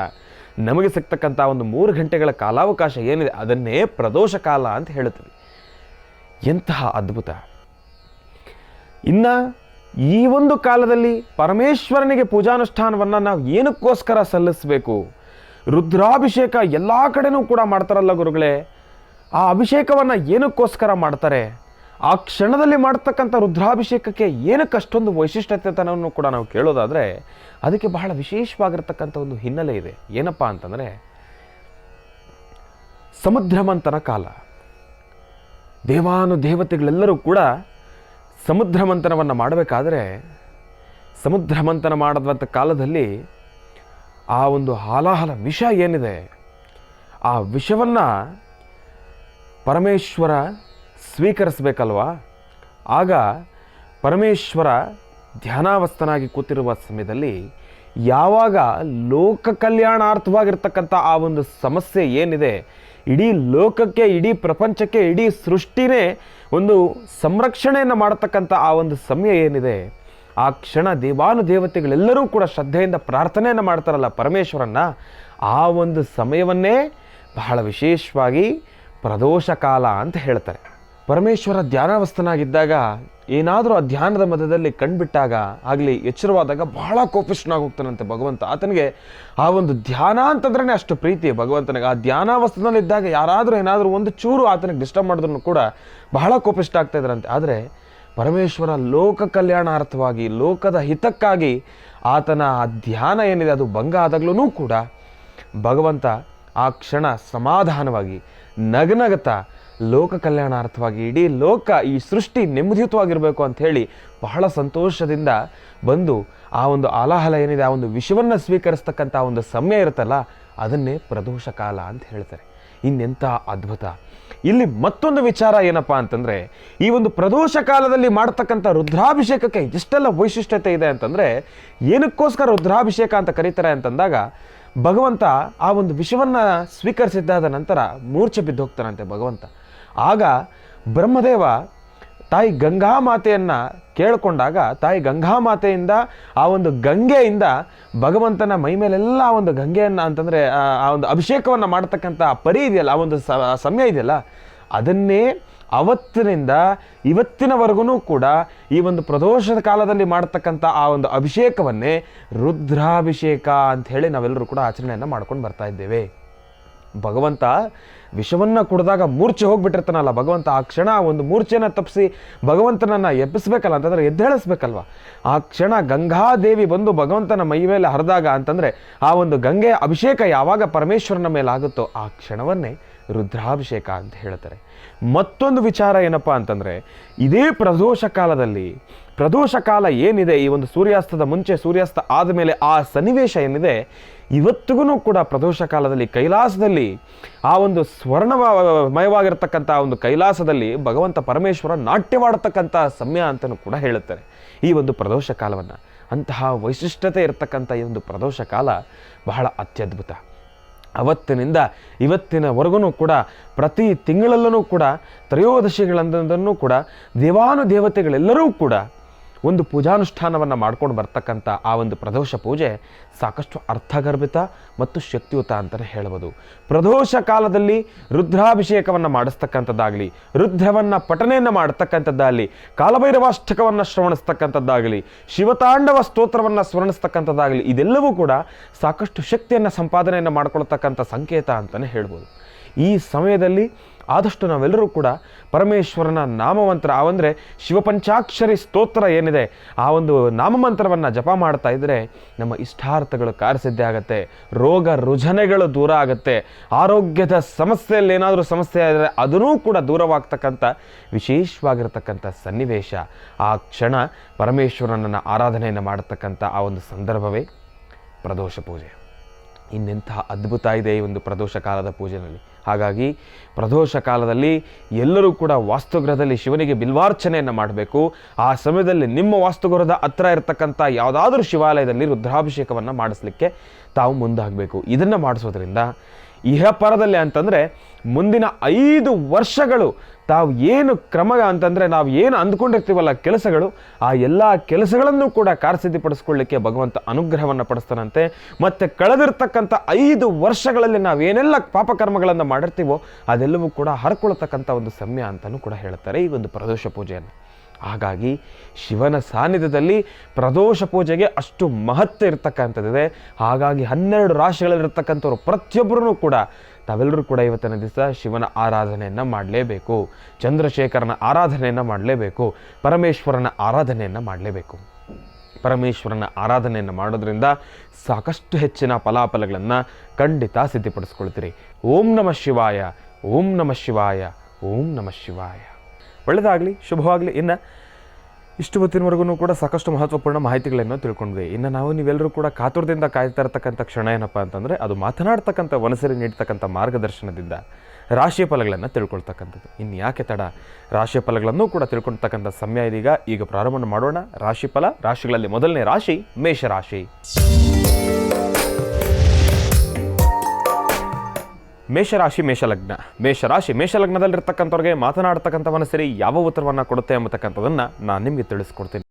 ನಮಗೆ ಸಿಗ್ತಕ್ಕಂಥ ಒಂದು 3 ಗಂಟೆಗಳ ಕಾಲಾವಕಾಶ ಏನಿದೆ, ಅದನ್ನೇ ಪ್ರದೋಷ ಕಾಲ ಅಂತ ಹೇಳ್ತೀವಿ. ಎಂತಹ ಅದ್ಭುತ! ಇನ್ನು ಈ ಒಂದು ಕಾಲದಲ್ಲಿ ಪರಮೇಶ್ವರನಿಗೆ ಪೂಜಾನುಷ್ಠಾನವನ್ನು ನಾವು ಏನಕ್ಕೋಸ್ಕರ ಸಲ್ಲಿಸಬೇಕು? ರುದ್ರಾಭಿಷೇಕ ಎಲ್ಲ ಕಡೆನೂ ಕೂಡ ಮಾಡ್ತಾರಲ್ಲ ಗುರುಗಳೇ, ಆ ಅಭಿಷೇಕವನ್ನು ಏನಕ್ಕೋಸ್ಕರ ಮಾಡ್ತಾರೆ? ಆ ಕ್ಷಣದಲ್ಲಿ ಮಾಡ್ತಕ್ಕಂಥ ರುದ್ರಾಭಿಷೇಕಕ್ಕೆ ಏನಕ್ಕೆ ಅಷ್ಟೊಂದು ವೈಶಿಷ್ಟ್ಯತೆಯನ್ನು ಕೂಡ ನಾವು ಕೇಳೋದಾದರೆ, ಅದಕ್ಕೆ ಬಹಳ ವಿಶೇಷವಾಗಿರ್ತಕ್ಕಂಥ ಒಂದು ಹಿನ್ನೆಲೆ ಇದೆ. ಏನಪ್ಪ ಅಂತಂದರೆ, ಸಮುದ್ರ ಮಂಥನ ಕಾಲ. ದೇವತೆಗಳೆಲ್ಲರೂ ಕೂಡ ಸಮುದ್ರ ಮಂಥನವನ್ನು ಮಾಡಬೇಕಾದ್ರೆ, ಸಮುದ್ರ ಮಂಥನ ಮಾಡಿದಂಥ ಕಾಲದಲ್ಲಿ ಆ ಒಂದು ಹಾಲಾಹಲ ವಿಷ ಏನಿದೆ, ಆ ವಿಷವನ್ನು ಪರಮೇಶ್ವರ ಸ್ವೀಕರಿಸಬೇಕಲ್ವಾ? ಆಗ ಪರಮೇಶ್ವರ ಧ್ಯಾನಾವಸ್ಥನಾಗಿ ಕೂತಿರುವ ಸಮಯದಲ್ಲಿ ಯಾವಾಗ ಲೋಕ ಕಲ್ಯಾಣಾರ್ಥವಾಗಿರ್ತಕ್ಕಂಥ ಆ ಒಂದು ಸಮಸ್ಯೆ ಏನಿದೆ, ಇಡೀ ಲೋಕಕ್ಕೆ, ಇಡೀ ಪ್ರಪಂಚಕ್ಕೆ, ಇಡೀ ಸೃಷ್ಟಿನೇ ಒಂದು ಸಂರಕ್ಷಣೆಯನ್ನು ಮಾಡತಕ್ಕಂಥ ಆ ಒಂದು ಸಮಯ ಏನಿದೆ, ಆ ಕ್ಷಣ ದೇವತೆಗಳೆಲ್ಲರೂ ಕೂಡ ಶ್ರದ್ಧೆಯಿಂದ ಪ್ರಾರ್ಥನೆಯನ್ನು ಮಾಡ್ತಾರಲ್ಲ ಪರಮೇಶ್ವರನ್ನ, ಆ ಒಂದು ಸಮಯವನ್ನೇ ಬಹಳ ವಿಶೇಷವಾಗಿ ಪ್ರದೋಷ ಕಾಲ ಅಂತ ಹೇಳ್ತಾರೆ. ಪರಮೇಶ್ವರ ಧ್ಯಾನಾವಸ್ಥನಾಗಿದ್ದಾಗ ಏನಾದರೂ ಆ ಧ್ಯಾನದ ಮಧ್ಯದಲ್ಲಿ ಕಣ್ಬಿಟ್ಟಾಗ ಆಗಲಿ ಎಚ್ಚರವಾದಾಗ ಬಹಳ ಕೋಪಿಷ್ಠನಾಗಿ ಹೋಗ್ತಾನಂತೆ ಭಗವಂತ. ಆತನಿಗೆ ಆ ಒಂದು ಧ್ಯಾನ ಅಂತಂದ್ರೇ ಅಷ್ಟು ಪ್ರೀತಿ ಭಗವಂತನಿಗೆ. ಆ ಧ್ಯಾನಾವಸ್ಥೆನಲ್ಲಿದ್ದಾಗ ಏನಾದರೂ ಒಂದು ಚೂರು ಆತನಿಗೆ ಡಿಸ್ಟರ್ಬ್ ಮಾಡಿದ್ರು ಕೂಡ ಬಹಳ ಕೋಪಿಷ್ಠ ಆಗ್ತಾ ಇದ್ರಂತೆ. ಆದರೆ ಪರಮೇಶ್ವರ ಲೋಕ ಕಲ್ಯಾಣಾರ್ಥವಾಗಿ, ಲೋಕದ ಹಿತಕ್ಕಾಗಿ ಆತನ ಆ ಧ್ಯಾನ ಏನಿದೆ ಅದು ಭಂಗ ಆದಾಗ್ಲೂ ಕೂಡ ಭಗವಂತ ಆ ಕ್ಷಣ ಸಮಾಧಾನವಾಗಿ ನಗನಗತ ಲೋಕ ಕಲ್ಯಾಣಾರ್ಥವಾಗಿ ಇಡೀ ಲೋಕ, ಈ ಸೃಷ್ಟಿ ನೆಮ್ಮದಿಯುತವಾಗಿರಬೇಕು ಅಂಥೇಳಿ ಬಹಳ ಸಂತೋಷದಿಂದ ಬಂದು ಆ ಒಂದು ಆಲಾಹಲ ಏನಿದೆ, ಆ ಒಂದು ವಿಷವನ್ನು ಸ್ವೀಕರಿಸ್ತಕ್ಕಂಥ ಒಂದು ಸಮಯ ಇರುತ್ತಲ್ಲ, ಅದನ್ನೇ ಪ್ರದೋಷ ಕಾಲ ಅಂತ ಹೇಳ್ತಾರೆ. ಇನ್ನೆಂಥ ಅದ್ಭುತ! ಇಲ್ಲಿ ಮತ್ತೊಂದು ವಿಚಾರ ಏನಪ್ಪ ಅಂತಂದರೆ, ಈ ಒಂದು ಪ್ರದೋಷ ಕಾಲದಲ್ಲಿ ಮಾಡ್ತಕ್ಕಂಥ ರುದ್ರಾಭಿಷೇಕಕ್ಕೆ ಎಷ್ಟೆಲ್ಲ ವೈಶಿಷ್ಟ್ಯತೆ ಇದೆ ಅಂತಂದರೆ, ಏನಕ್ಕೋಸ್ಕರ ರುದ್ರಾಭಿಷೇಕ ಅಂತ ಕರೀತಾರೆ ಅಂತಂದಾಗ, ಭಗವಂತ ಆ ಒಂದು ವಿಷವನ್ನು ಸ್ವೀಕರಿಸಿದ್ದಾದ ನಂತರ ಮೂರ್ಛೆ ಬಿದ್ದು ಹೋಗ್ತಾನಂತೆ ಭಗವಂತ. ಆಗ ಬ್ರಹ್ಮದೇವ ತಾಯಿ ಗಂಗಾ ಮಾತೆಯನ್ನು ಕೇಳಿಕೊಂಡಾಗ ತಾಯಿ ಗಂಗಾ ಮಾತೆಯಿಂದ ಆ ಒಂದು ಗಂಗೆಯಿಂದ ಭಗವಂತನ ಮೈ ಮೇಲೆಲ್ಲ ಆ ಒಂದು ಗಂಗೆಯನ್ನು ಅಂತಂದರೆ ಆ ಒಂದು ಅಭಿಷೇಕವನ್ನು ಮಾಡ್ತಕ್ಕಂಥ ಪರಿ ಇದೆಯಲ್ಲ, ಆ ಒಂದು ಸಮಯ ಇದೆಯಲ್ಲ, ಅದನ್ನೇ ಅವತ್ತಿನಿಂದ ಇವತ್ತಿನವರೆಗೂ ಕೂಡ ಈ ಒಂದು ಪ್ರದೋಷದ ಕಾಲದಲ್ಲಿ ಮಾಡ್ತಕ್ಕಂಥ ಆ ಒಂದು ಅಭಿಷೇಕವನ್ನೇ ರುದ್ರಾಭಿಷೇಕ ಅಂತ ಹೇಳಿ ನಾವೆಲ್ಲರೂ ಕೂಡ ಆಚರಣೆಯನ್ನು ಮಾಡ್ಕೊಂಡು ಬರ್ತಾ ಇದ್ದೇವೆ. ಭಗವಂತ ವಿಷವನ್ನು ಕುಡಿದಾಗ ಮೂರ್ಛೆ ಹೋಗ್ಬಿಟ್ಟಿರ್ತಾನಲ್ಲ, ಭಗವಂತ ಆ ಕ್ಷಣ ಒಂದು ಮೂರ್ಛೆನ ತಪ್ಪಿಸಿ ಭಗವಂತನನ್ನು ಎಬ್ಬಿಸ್ಬೇಕಲ್ಲ, ಅಂತಂದರೆ ಎದ್ದೇಳಿಸ್ಬೇಕಲ್ವ. ಆ ಕ್ಷಣ ಗಂಗಾದೇವಿ ಬಂದು ಭಗವಂತನ ಮೈ ಮೇಲೆ ಹರಿದಾಗ ಅಂತಂದರೆ ಆ ಒಂದು ಗಂಗೆಯ ಅಭಿಷೇಕ ಯಾವಾಗ ಪರಮೇಶ್ವರನ ಮೇಲೆ ಆಗುತ್ತೋ ಆ ಕ್ಷಣವನ್ನೇ ರುದ್ರಾಭಿಷೇಕ ಅಂತ ಹೇಳ್ತಾರೆ. ಮತ್ತೊಂದು ವಿಚಾರ ಏನಪ್ಪ ಅಂತಂದರೆ, ಇದೇ ಪ್ರದೋಷ ಕಾಲದಲ್ಲಿ, ಪ್ರದೋಷ ಕಾಲ ಏನಿದೆ, ಈ ಒಂದು ಸೂರ್ಯಾಸ್ತದ ಮುಂಚೆ ಸೂರ್ಯಾಸ್ತ ಆದಮೇಲೆ ಆ ಸನ್ನಿವೇಶ ಏನಿದೆ, ಇವತ್ತಿಗೂ ಕೂಡ ಪ್ರದೋಷ ಕಾಲದಲ್ಲಿ ಕೈಲಾಸದಲ್ಲಿ ಆ ಒಂದು ಸ್ವರ್ಣಮಯವಾಗಿರ್ತಕ್ಕಂಥ ಒಂದು ಕೈಲಾಸದಲ್ಲಿ ಭಗವಂತ ಪರಮೇಶ್ವರ ನಾಟ್ಯವಾಡತಕ್ಕಂಥ ಸಮಯ ಅಂತಲೂ ಕೂಡ ಹೇಳುತ್ತಾರೆ ಈ ಒಂದು ಪ್ರದೋಷ ಕಾಲವನ್ನು. ಅಂತಹ ವೈಶಿಷ್ಟ್ಯತೆ ಇರತಕ್ಕಂಥ ಈ ಒಂದು ಪ್ರದೋಷ ಕಾಲ ಬಹಳ ಅತ್ಯದ್ಭುತ. ಅವತ್ತಿನಿಂದ ಇವತ್ತಿನವರೆಗೂ ಕೂಡ ಪ್ರತಿ ತಿಂಗಳಲ್ಲೂ ಕೂಡ ತ್ರಯೋದಶಿಗಳಂದೂ ಕೂಡ ದೇವಾನುದೇವತೆಗಳೆಲ್ಲರೂ ಕೂಡ ಒಂದು ಪೂಜಾನುಷ್ಠಾನವನ್ನು ಮಾಡ್ಕೊಂಡು ಬರ್ತಕ್ಕಂಥ ಆ ಒಂದು ಪ್ರದೋಷ ಪೂಜೆ ಸಾಕಷ್ಟು ಅರ್ಥಗರ್ಭಿತ ಮತ್ತು ಶಕ್ತಿಯುತ ಅಂತಲೇ ಹೇಳ್ಬೋದು. ಪ್ರದೋಷ ಕಾಲದಲ್ಲಿ ರುದ್ರಾಭಿಷೇಕವನ್ನು ಮಾಡಿಸ್ತಕ್ಕಂಥದ್ದಾಗಲಿ, ರುದ್ರವನ್ನು ಪಠನೆಯನ್ನು ಮಾಡ್ತಕ್ಕಂಥದ್ದಾಗಲಿ, ಕಾಲಭೈರವಾಷ್ಟಕವನ್ನು ಶ್ರವಣಿಸ್ತಕ್ಕಂಥದ್ದಾಗಲಿ, ಶಿವತಾಂಡವ ಸ್ತೋತ್ರವನ್ನು ಸ್ಮರಣಿಸ್ತಕ್ಕಂಥದ್ದಾಗಲಿ, ಇದೆಲ್ಲವೂ ಕೂಡ ಸಾಕಷ್ಟು ಶಕ್ತಿಯನ್ನು ಸಂಪಾದನೆಯನ್ನು ಮಾಡ್ಕೊಳ್ತಕ್ಕಂಥ ಸಂಕೇತ ಅಂತಲೇ ಹೇಳ್ಬೋದು. ಈ ಸಮಯದಲ್ಲಿ ಆದಷ್ಟು ನಾವೆಲ್ಲರೂ ಕೂಡ ಪರಮೇಶ್ವರನ ನಾಮಮಂತ್ರ, ಅಂದರೆ ಶಿವಪಂಚಾಕ್ಷರಿ ಸ್ತೋತ್ರ ಏನಿದೆ ಆ ಒಂದು ನಾಮಮಂತ್ರವನ್ನು ಜಪ ಮಾಡ್ತಾ ಇದ್ದರೆ ನಮ್ಮ ಇಷ್ಟಾರ್ಥಗಳು ಕಾರ್ಯಸಿದ್ಧಿ ಆಗುತ್ತೆ, ರೋಗ ರುಜಿನಗಳು ದೂರ ಆಗುತ್ತೆ, ಆರೋಗ್ಯದ ಸಮಸ್ಯೆಯಲ್ಲಿ ಏನಾದರೂ ಸಮಸ್ಯೆ ಆದರೆ ಅದನ್ನೂ ಕೂಡ ದೂರವಾಗ್ತಕ್ಕಂಥ ವಿಶೇಷವಾಗಿರ್ತಕ್ಕಂಥ ಸನ್ನಿವೇಶ. ಆ ಕ್ಷಣ ಪರಮೇಶ್ವರನನ್ನು ಆರಾಧನೆಯನ್ನು ಮಾಡತಕ್ಕಂಥ ಆ ಒಂದು ಸಂದರ್ಭವೇ ಪ್ರದೋಷ ಪೂಜೆ. ಇನ್ನೆಂತಹ ಅದ್ಭುತ ಇದೆ ಈ ಒಂದು ಪ್ರದೋಷ ಕಾಲದ ಪೂಜೆಯಲ್ಲಿ. ಹಾಗಾಗಿ ಪ್ರದೋಷ ಕಾಲದಲ್ಲಿ ಎಲ್ಲರೂ ಕೂಡ ವಾಸ್ತುಗೃಹದಲ್ಲಿ ಶಿವನಿಗೆ ಬಿಲ್ವಾರ್ಚನೆಯನ್ನು ಮಾಡಬೇಕು. ಆ ಸಮಯದಲ್ಲಿ ನಿಮ್ಮ ವಾಸ್ತುಗೃಹದ ಹತ್ರ ಇರತಕ್ಕಂಥ ಯಾವುದಾದ್ರೂ ಶಿವಾಲಯದಲ್ಲಿ ರುದ್ರಾಭಿಷೇಕವನ್ನು ಮಾಡಿಸ್ಲಿಕ್ಕೆ ತಾವು ಮುಂದಾಗಬೇಕು. ಇದನ್ನು ಮಾಡಿಸೋದ್ರಿಂದ ಇಹಪರದಲ್ಲಿ ಅಂತಂದರೆ ಮುಂದಿನ 5 ವರ್ಷಗಳು ತಾವು ಏನು ಕ್ರಮ ಅಂತಂದರೆ ನಾವು ಏನು ಅಂದ್ಕೊಂಡಿರ್ತೀವಲ್ಲ ಕೆಲಸಗಳು, ಆ ಎಲ್ಲ ಕೆಲಸಗಳನ್ನು ಕೂಡ ಕಾರ್ಯಸಿದ್ಧಿಪಡಿಸ್ಕೊಳ್ಳಿಕ್ಕೆ ಭಗವಂತ ಅನುಗ್ರಹವನ್ನು ಪಡಿಸ್ತಾನಂತೆ. ಮತ್ತು ಕಳೆದಿರ್ತಕ್ಕಂಥ 5 ವರ್ಷಗಳಲ್ಲಿ ನಾವೇನೆಲ್ಲ ಪಾಪಕರ್ಮಗಳನ್ನು ಮಾಡಿರ್ತೀವೋ ಅದೆಲ್ಲವೂ ಕೂಡ ಹರ್ಕೊಳ್ತಕ್ಕಂಥ ಒಂದು ಸಮಯ ಅಂತಲೂ ಕೂಡ ಹೇಳ್ತಾರೆ ಈ ಒಂದು ಪ್ರದೋಷ ಪೂಜೆಯನ್ನು. ಹಾಗಾಗಿ ಶಿವನ ಸಾನ್ನಿಧ್ಯದಲ್ಲಿ ಪ್ರದೋಷ ಪೂಜೆಗೆ ಅಷ್ಟು ಮಹತ್ವ ಇರ್ತಕ್ಕಂಥದ್ದಿದೆ. ಹಾಗಾಗಿ 12 ರಾಶಿಗಳಲ್ಲಿರ್ತಕ್ಕಂಥವ್ರು ಪ್ರತಿಯೊಬ್ಬರೂ ಕೂಡ ತಾವೆಲ್ಲರೂ ಕೂಡ ಇವತ್ತಿನ ದಿವಸ ಶಿವನ ಆರಾಧನೆಯನ್ನು ಮಾಡಲೇಬೇಕು, ಚಂದ್ರಶೇಖರನ ಆರಾಧನೆಯನ್ನು ಮಾಡಲೇಬೇಕು, ಪರಮೇಶ್ವರನ ಆರಾಧನೆಯನ್ನು ಮಾಡಲೇಬೇಕು. ಪರಮೇಶ್ವರನ ಆರಾಧನೆಯನ್ನು ಮಾಡೋದ್ರಿಂದ ಸಾಕಷ್ಟು ಹೆಚ್ಚಿನ ಫಲಾಫಲಗಳನ್ನು ಖಂಡಿತ ಸಿದ್ಧಿಪಡಿಸ್ಕೊಳ್ತೀರಿ. ಓಂ ನಮಃ ಶಿವಾಯ, ಓಂ ನಮಃ ಶಿವಾಯ, ಓಂ ನಮಃ ಶಿವಾಯ. ಒಳ್ಳೆಯದಾಗಲಿ, ಶುಭವಾಗಲಿ. ಇನ್ನು ಇಷ್ಟು ಹೊತ್ತಿನವರೆಗೂ ಕೂಡ ಸಾಕಷ್ಟು ಮಹತ್ವಪೂರ್ಣ ಮಾಹಿತಿಗಳನ್ನು ತಿಳ್ಕೊಂಡ್ವಿ. ಇನ್ನು ನೀವೆಲ್ಲರೂ ಕೂಡ ಕಾತುರದಿಂದ ಕಾಯ್ತಾ ಇರ್ತಕ್ಕಂಥ ಕ್ಷಣ ಏನಪ್ಪ ಅಂತಂದರೆ ಅದು ಮಾತನಾಡ್ತಕ್ಕಂಥ ವನಸರಿ ನೀಡ್ತಕ್ಕಂಥ ಮಾರ್ಗದರ್ಶನದಿಂದ ರಾಶಿ ಫಲಗಳನ್ನು ತಿಳ್ಕೊಳ್ತಕ್ಕಂಥದ್ದು. ಇನ್ನು ಯಾಕೆ ತಡ, ರಾಶಿ ಫಲಗಳನ್ನು ಕೂಡ ತಿಳ್ಕೊಳ್ತಕ್ಕಂಥ ಸಮಯ ಇದೀಗ. ಈಗ ಪ್ರಾರಂಭ ಮಾಡೋಣ ರಾಶಿ ಫಲ. ರಾಶಿಗಳಲ್ಲಿ ಮೊದಲನೇ ರಾಶಿ ಮೇಷರಾಶಿ. ಮೇಷರಾಶಿ ಮೇಷಲಗ್ನ. ಮೇಷಲಗ್ನದಲ್ಲಿರ್ತಕ್ಕಂಥವ್ರಿಗೆ ಮಾತನಾಡ್ತಕ್ಕಂಥವನ್ನ ಸರಿ ಯಾವ ಉತ್ತರವನ್ನು ಕೊಡುತ್ತೆ ಎಂಬತಕ್ಕಂಥದ್ದನ್ನು ನಾನು ನಿಮಗೆ ತಿಳಿಸ್ಕೊಡ್ತೀನಿ.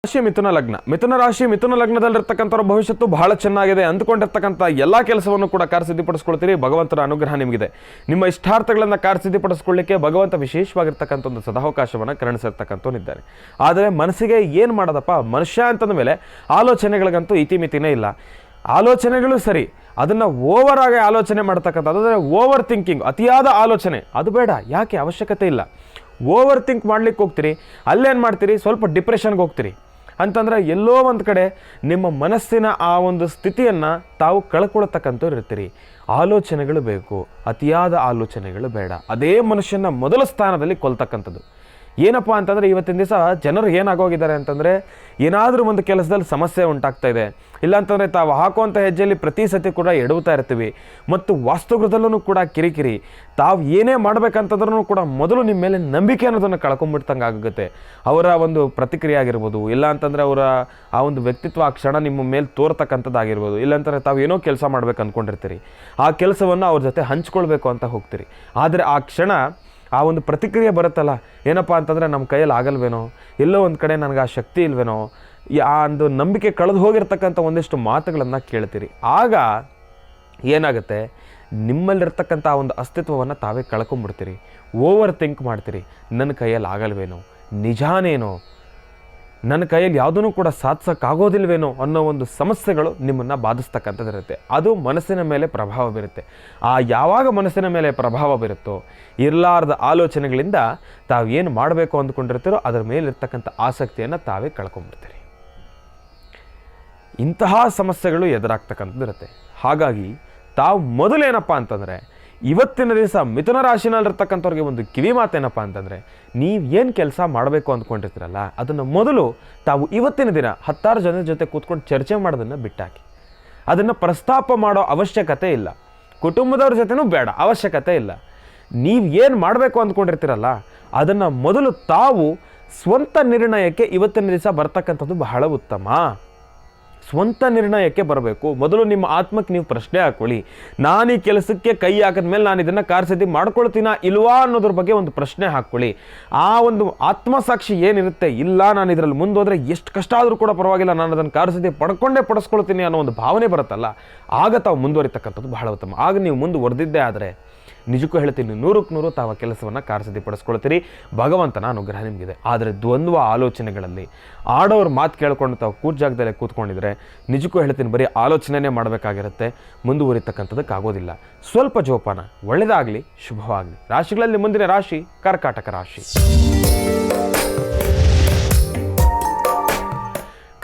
ರಾಶಿ ಮಿಥುನ ಲಗ್ನ. ಮಿಥುನ ಲಗ್ನದಲ್ಲಿರ್ತಕ್ಕಂಥವ್ರ ಭವಿಷ್ಯತ್ತು ಬಹಳ ಚೆನ್ನಾಗಿದೆ. ಅಂದುಕೊಂಡಿರ್ತಕ್ಕಂಥ ಎಲ್ಲ ಕೆಲಸವನ್ನು ಕೂಡ ಕಾರ್ಯಸಿದ್ಧಿಪಡಿಸ್ಕೊಳ್ತೀರಿ. ಭಗವಂತನ ಅನುಗ್ರಹ ನಿಮಗಿದೆ. ನಿಮ್ಮ ಇಷ್ಟಾರ್ಥಗಳನ್ನು ಕಾರ್ಯಸಿದ್ಧಿಪಡಿಸ್ಕೊಳ್ಳಿಕ್ಕೆ ಭಗವಂತ ವಿಶೇಷವಾಗಿರ್ತಕ್ಕಂಥ ಒಂದು ಸದಾವಕಾಶವನ್ನು ಕರುಣಿಸಿರ್ತಕ್ಕಂಥವನಿದ್ದಾನೆ. ಆದರೆ ಮನಸ್ಸಿಗೆ ಏನು ಮಾಡೋದಪ್ಪ, ಮನುಷ್ಯ ಅಂತಂದ ಮೇಲೆ ಆಲೋಚನೆಗಳಿಗಂತೂ ಇತಿಮಿತಿನೇ ಇಲ್ಲ. ಆಲೋಚನೆಗಳು ಸರಿ, ಅದನ್ನು ಓವರ್ ಆಗಿ ಆಲೋಚನೆ ಮಾಡ್ತಕ್ಕಂಥದ್ದು, ಅಂದರೆ ಓವರ್ ಥಿಂಕಿಂಗ್, ಅತಿಯಾದ ಆಲೋಚನೆ ಅದು ಬೇಡ. ಯಾಕೆ ಅವಶ್ಯಕತೆ ಇಲ್ಲ. ಓವರ್ ಥಿಂಕ್ ಮಾಡ್ಲಿಕ್ಕೆ ಹೋಗ್ತೀರಿ, ಅಲ್ಲೇನು ಮಾಡ್ತೀರಿ, ಸ್ವಲ್ಪ ಡಿಪ್ರೆಷನ್ಗೆ ಹೋಗ್ತೀರಿ. ಅಂತಂದರೆ ಎಲ್ಲೋ ಒಂದು ಕಡೆ ನಿಮ್ಮ ಮನಸ್ಸಿನ ಆ ಒಂದು ಸ್ಥಿತಿಯನ್ನು ತಾವು ಕಳ್ಕೊಳ್ತಕ್ಕಂಥವ್ರು ಇರ್ತೀರಿ. ಆಲೋಚನೆಗಳು ಬೇಕು, ಅತಿಯಾದ ಆಲೋಚನೆಗಳು ಬೇಡ. ಅದೇ ಮನುಷ್ಯನ ಮೊದಲ ಸ್ಥಾನದಲ್ಲಿ ಕೊಲ್ತಕ್ಕಂಥದ್ದು. ಏನಪ್ಪ ಅಂತಂದರೆ ಇವತ್ತಿನ ದಿವಸ ಜನರು ಏನಾಗೋಗಿದ್ದಾರೆ ಅಂತಂದರೆ, ಏನಾದರೂ ಒಂದು ಕೆಲಸದಲ್ಲಿ ಸಮಸ್ಯೆ ಉಂಟಾಗ್ತಾ ಇದೆ, ಇಲ್ಲಾಂತಂದರೆ ತಾವು ಹಾಕುವಂಥ ಹೆಜ್ಜೆಯಲ್ಲಿ ಪ್ರತಿ ಸತಿ ಕೂಡ ಎಡುತ್ತಾ ಇರ್ತೀವಿ. ಮತ್ತು ವಾಸ್ತುಗೃಹದಲ್ಲೂ ಕೂಡ ಕಿರಿಕಿರಿ. ತಾವು ಏನೇ ಮಾಡಬೇಕಂತಂದ್ರೂ ಕೂಡ ಮೊದಲು ನಿಮ್ಮ ಮೇಲೆ ನಂಬಿಕೆ ಅನ್ನೋದನ್ನು ಕಳ್ಕೊಂಡ್ಬಿಡ್ತಂಗೆ ಆಗುತ್ತೆ. ಅವರ ಒಂದು ಪ್ರತಿಕ್ರಿಯೆ ಆಗಿರ್ಬೋದು, ಇಲ್ಲ ಅಂತಂದರೆ ಅವರ ಆ ಒಂದು ವ್ಯಕ್ತಿತ್ವ ಆ ಕ್ಷಣ ನಿಮ್ಮ ಮೇಲೆ ತೋರ್ತಕ್ಕಂಥದ್ದಾಗಿರ್ಬೋದು, ಇಲ್ಲಾಂತಂದರೆ ತಾವು ಏನೋ ಕೆಲಸ ಮಾಡ್ಬೇಕು ಅಂದ್ಕೊಂಡಿರ್ತೀರಿ, ಆ ಕೆಲಸವನ್ನು ಅವ್ರ ಜೊತೆ ಹಂಚ್ಕೊಳ್ಬೇಕು ಅಂತ ಹೋಗ್ತೀರಿ. ಆದರೆ ಆ ಕ್ಷಣ ಆ ಒಂದು ಪ್ರತಿಕ್ರಿಯೆ ಬರುತ್ತಲ್ಲ, ಏನಪ್ಪ ಅಂತಂದರೆ ನಮ್ಮ ಕೈಯಲ್ಲಿ ಆಗಲ್ವೇನೋ, ಎಲ್ಲೋ ಒಂದು ಕಡೆ ನನಗೆ ಆ ಶಕ್ತಿ ಇಲ್ವೇನೋ, ಆ ಒಂದು ನಂಬಿಕೆ ಕಳೆದು ಹೋಗಿರ್ತಕ್ಕಂಥ ಒಂದಿಷ್ಟು ಮಾತುಗಳನ್ನು ಕೇಳ್ತೀರಿ. ಆಗ ಏನಾಗುತ್ತೆ, ನಿಮ್ಮಲ್ಲಿರ್ತಕ್ಕಂಥ ಆ ಒಂದು ಅಸ್ತಿತ್ವವನ್ನು ತಾವೇ ಕಳ್ಕೊಂಬಿಡ್ತೀರಿ. ಓವರ್ ಥಿಂಕ್ ಮಾಡ್ತೀರಿ. ನನ್ನ ಕೈಯಲ್ಲಿ ಆಗಲ್ವೇನೋ, ನಿಜಾನೇನೋ, ನನ್ನ ಕೈಯಲ್ಲಿ ಯಾವುದೂ ಕೂಡ ಸಾಧಿಸೋಕ್ಕಾಗೋದಿಲ್ವೇನೋ ಅನ್ನೋ ಒಂದು ಸಮಸ್ಯೆಗಳು ನಿಮ್ಮನ್ನು ಬಾಧಿಸ್ತಕ್ಕಂಥದ್ದಿರುತ್ತೆ. ಅದು ಮನಸ್ಸಿನ ಮೇಲೆ ಪ್ರಭಾವ ಬೀರುತ್ತೆ. ಆ ಯಾವಾಗ ಮನಸ್ಸಿನ ಮೇಲೆ ಪ್ರಭಾವ ಬೀರುತ್ತೋ, ಇರಲಾರ್ದ ಆಲೋಚನೆಗಳಿಂದ ತಾವು ಏನು ಮಾಡಬೇಕು ಅಂದ್ಕೊಂಡಿರ್ತೀರೋ ಅದರ ಮೇಲಿರ್ತಕ್ಕಂಥ ಆಸಕ್ತಿಯನ್ನು ತಾವೇ ಕಳ್ಕೊಂಡ್ಬಿಡ್ತೀರಿ. ಇಂತಹ ಸಮಸ್ಯೆಗಳು ಎದುರಾಗ್ತಕ್ಕಂಥದ್ದಿರುತ್ತೆ. ಹಾಗಾಗಿ ತಾವು ಮೊದಲೇನಪ್ಪ ಅಂತಂದರೆ, ಇವತ್ತಿನ ದಿವಸ ಮಿಥುನ ರಾಶಿನಲ್ಲಿರ್ತಕ್ಕಂಥವ್ರಿಗೆ ಒಂದು ಕಿವಿ ಮಾತೇನಪ್ಪ ಅಂತಂದರೆ, ನೀವು ಏನು ಕೆಲಸ ಮಾಡಬೇಕು ಅಂದ್ಕೊಂಡಿರ್ತೀರಲ್ಲ, ಅದನ್ನು ಮೊದಲು ತಾವು ಇವತ್ತಿನ ದಿನ 10 ಜನರ ಜೊತೆ ಕೂತ್ಕೊಂಡು ಚರ್ಚೆ ಮಾಡೋದನ್ನು ಬಿಟ್ಟಾಕಿ. ಅದನ್ನು ಪ್ರಸ್ತಾಪ ಮಾಡೋ ಅವಶ್ಯಕತೆ ಇಲ್ಲ. ಕುಟುಂಬದವ್ರ ಜೊತೆನೂ ಬೇಡ, ಅವಶ್ಯಕತೆ ಇಲ್ಲ. ನೀವು ಏನು ಮಾಡಬೇಕು ಅಂದ್ಕೊಂಡಿರ್ತೀರಲ್ಲ, ಅದನ್ನು ಮೊದಲು ತಾವು ಸ್ವಂತ ನಿರ್ಣಯಕ್ಕೆ ಇವತ್ತಿನ ದಿವಸ ಬರ್ತಕ್ಕಂಥದ್ದು ಬಹಳ ಉತ್ತಮ. ಸ್ವಂತ ನಿರ್ಣಯಕ್ಕೆ ಬರಬೇಕು. ಮೊದಲು ನಿಮ್ಮ ಆತ್ಮಕ್ಕೆ ನೀವು ಪ್ರಶ್ನೆ ಹಾಕ್ಕೊಳ್ಳಿ. ನಾನು ಈ ಕೆಲಸಕ್ಕೆ ಕೈ ಹಾಕಿದ ಮೇಲೆ ನಾನು ಇದನ್ನು ಕಾರ್ಯಸಿದ್ಧಿ ಮಾಡ್ಕೊಳ್ತೀನಾ ಇಲ್ವಾ ಅನ್ನೋದ್ರ ಬಗ್ಗೆ ಒಂದು ಪ್ರಶ್ನೆ ಹಾಕ್ಕೊಳ್ಳಿ. ಆ ಒಂದು ಆತ್ಮಸಾಕ್ಷಿ ಏನಿರುತ್ತೆ, ಇಲ್ಲ ನಾನು ಇದರಲ್ಲಿ ಮುಂದೋದ್ರೆ ಎಷ್ಟು ಕಷ್ಟ ಆದರೂ ಕೂಡ ಪರವಾಗಿಲ್ಲ, ನಾನು ಅದನ್ನು ಕಾರ್ಯಸಿದ್ಧಿ ಪಡ್ಕೊಳ್ತೀನಿ ಅನ್ನೋ ಒಂದು ಭಾವನೆ ಬರುತ್ತಲ್ಲ, ಆಗ ತಾವು ಮುಂದುವರಿತಕ್ಕಂಥದ್ದು ಬಹಳ ಉತ್ತಮ. ಆಗ ನೀವು ಮುಂದುವರೆದಿದ್ದೇ ಆದರೆ ನಿಜಕ್ಕೂ ಹೇಳ್ತೀನಿ, 100ಕ್ಕೆ 100 ತಾವು ಕೆಲಸವನ್ನು ಕಾರ್ಯಸಿದ್ಧಿಪಡಿಸ್ಕೊಳ್ತೀರಿ. ಭಗವಂತನ ಅನುಗ್ರಹ ನಿಮಗಿದೆ. ಆದರೆ ದ್ವಂದ್ವ ಆಲೋಚನೆಗಳಲ್ಲಿ ಆಡೋರು ಮಾತು ಕೇಳ್ಕೊಂಡು ತಾವು ಜಾಗದಲ್ಲೇ ಕೂತ್ಕೊಂಡಿದ್ರೆ ನಿಜಕ್ಕೂ ಹೇಳ್ತೀನಿ, ಬರೀ ಆಲೋಚನೆನೇ ಮಾಡಬೇಕಾಗಿರುತ್ತೆ, ಮುಂದುವರಿತಕ್ಕಂಥದ್ದಕ್ಕಾಗೋದಿಲ್ಲ. ಸ್ವಲ್ಪ ಜೋಪಾನ. ಒಳ್ಳೆಯದಾಗಲಿ, ಶುಭವಾಗಲಿ. ರಾಶಿಗಳಲ್ಲಿ ಮುಂದಿನ ರಾಶಿ ಕರ್ಕಾಟಕ ರಾಶಿ.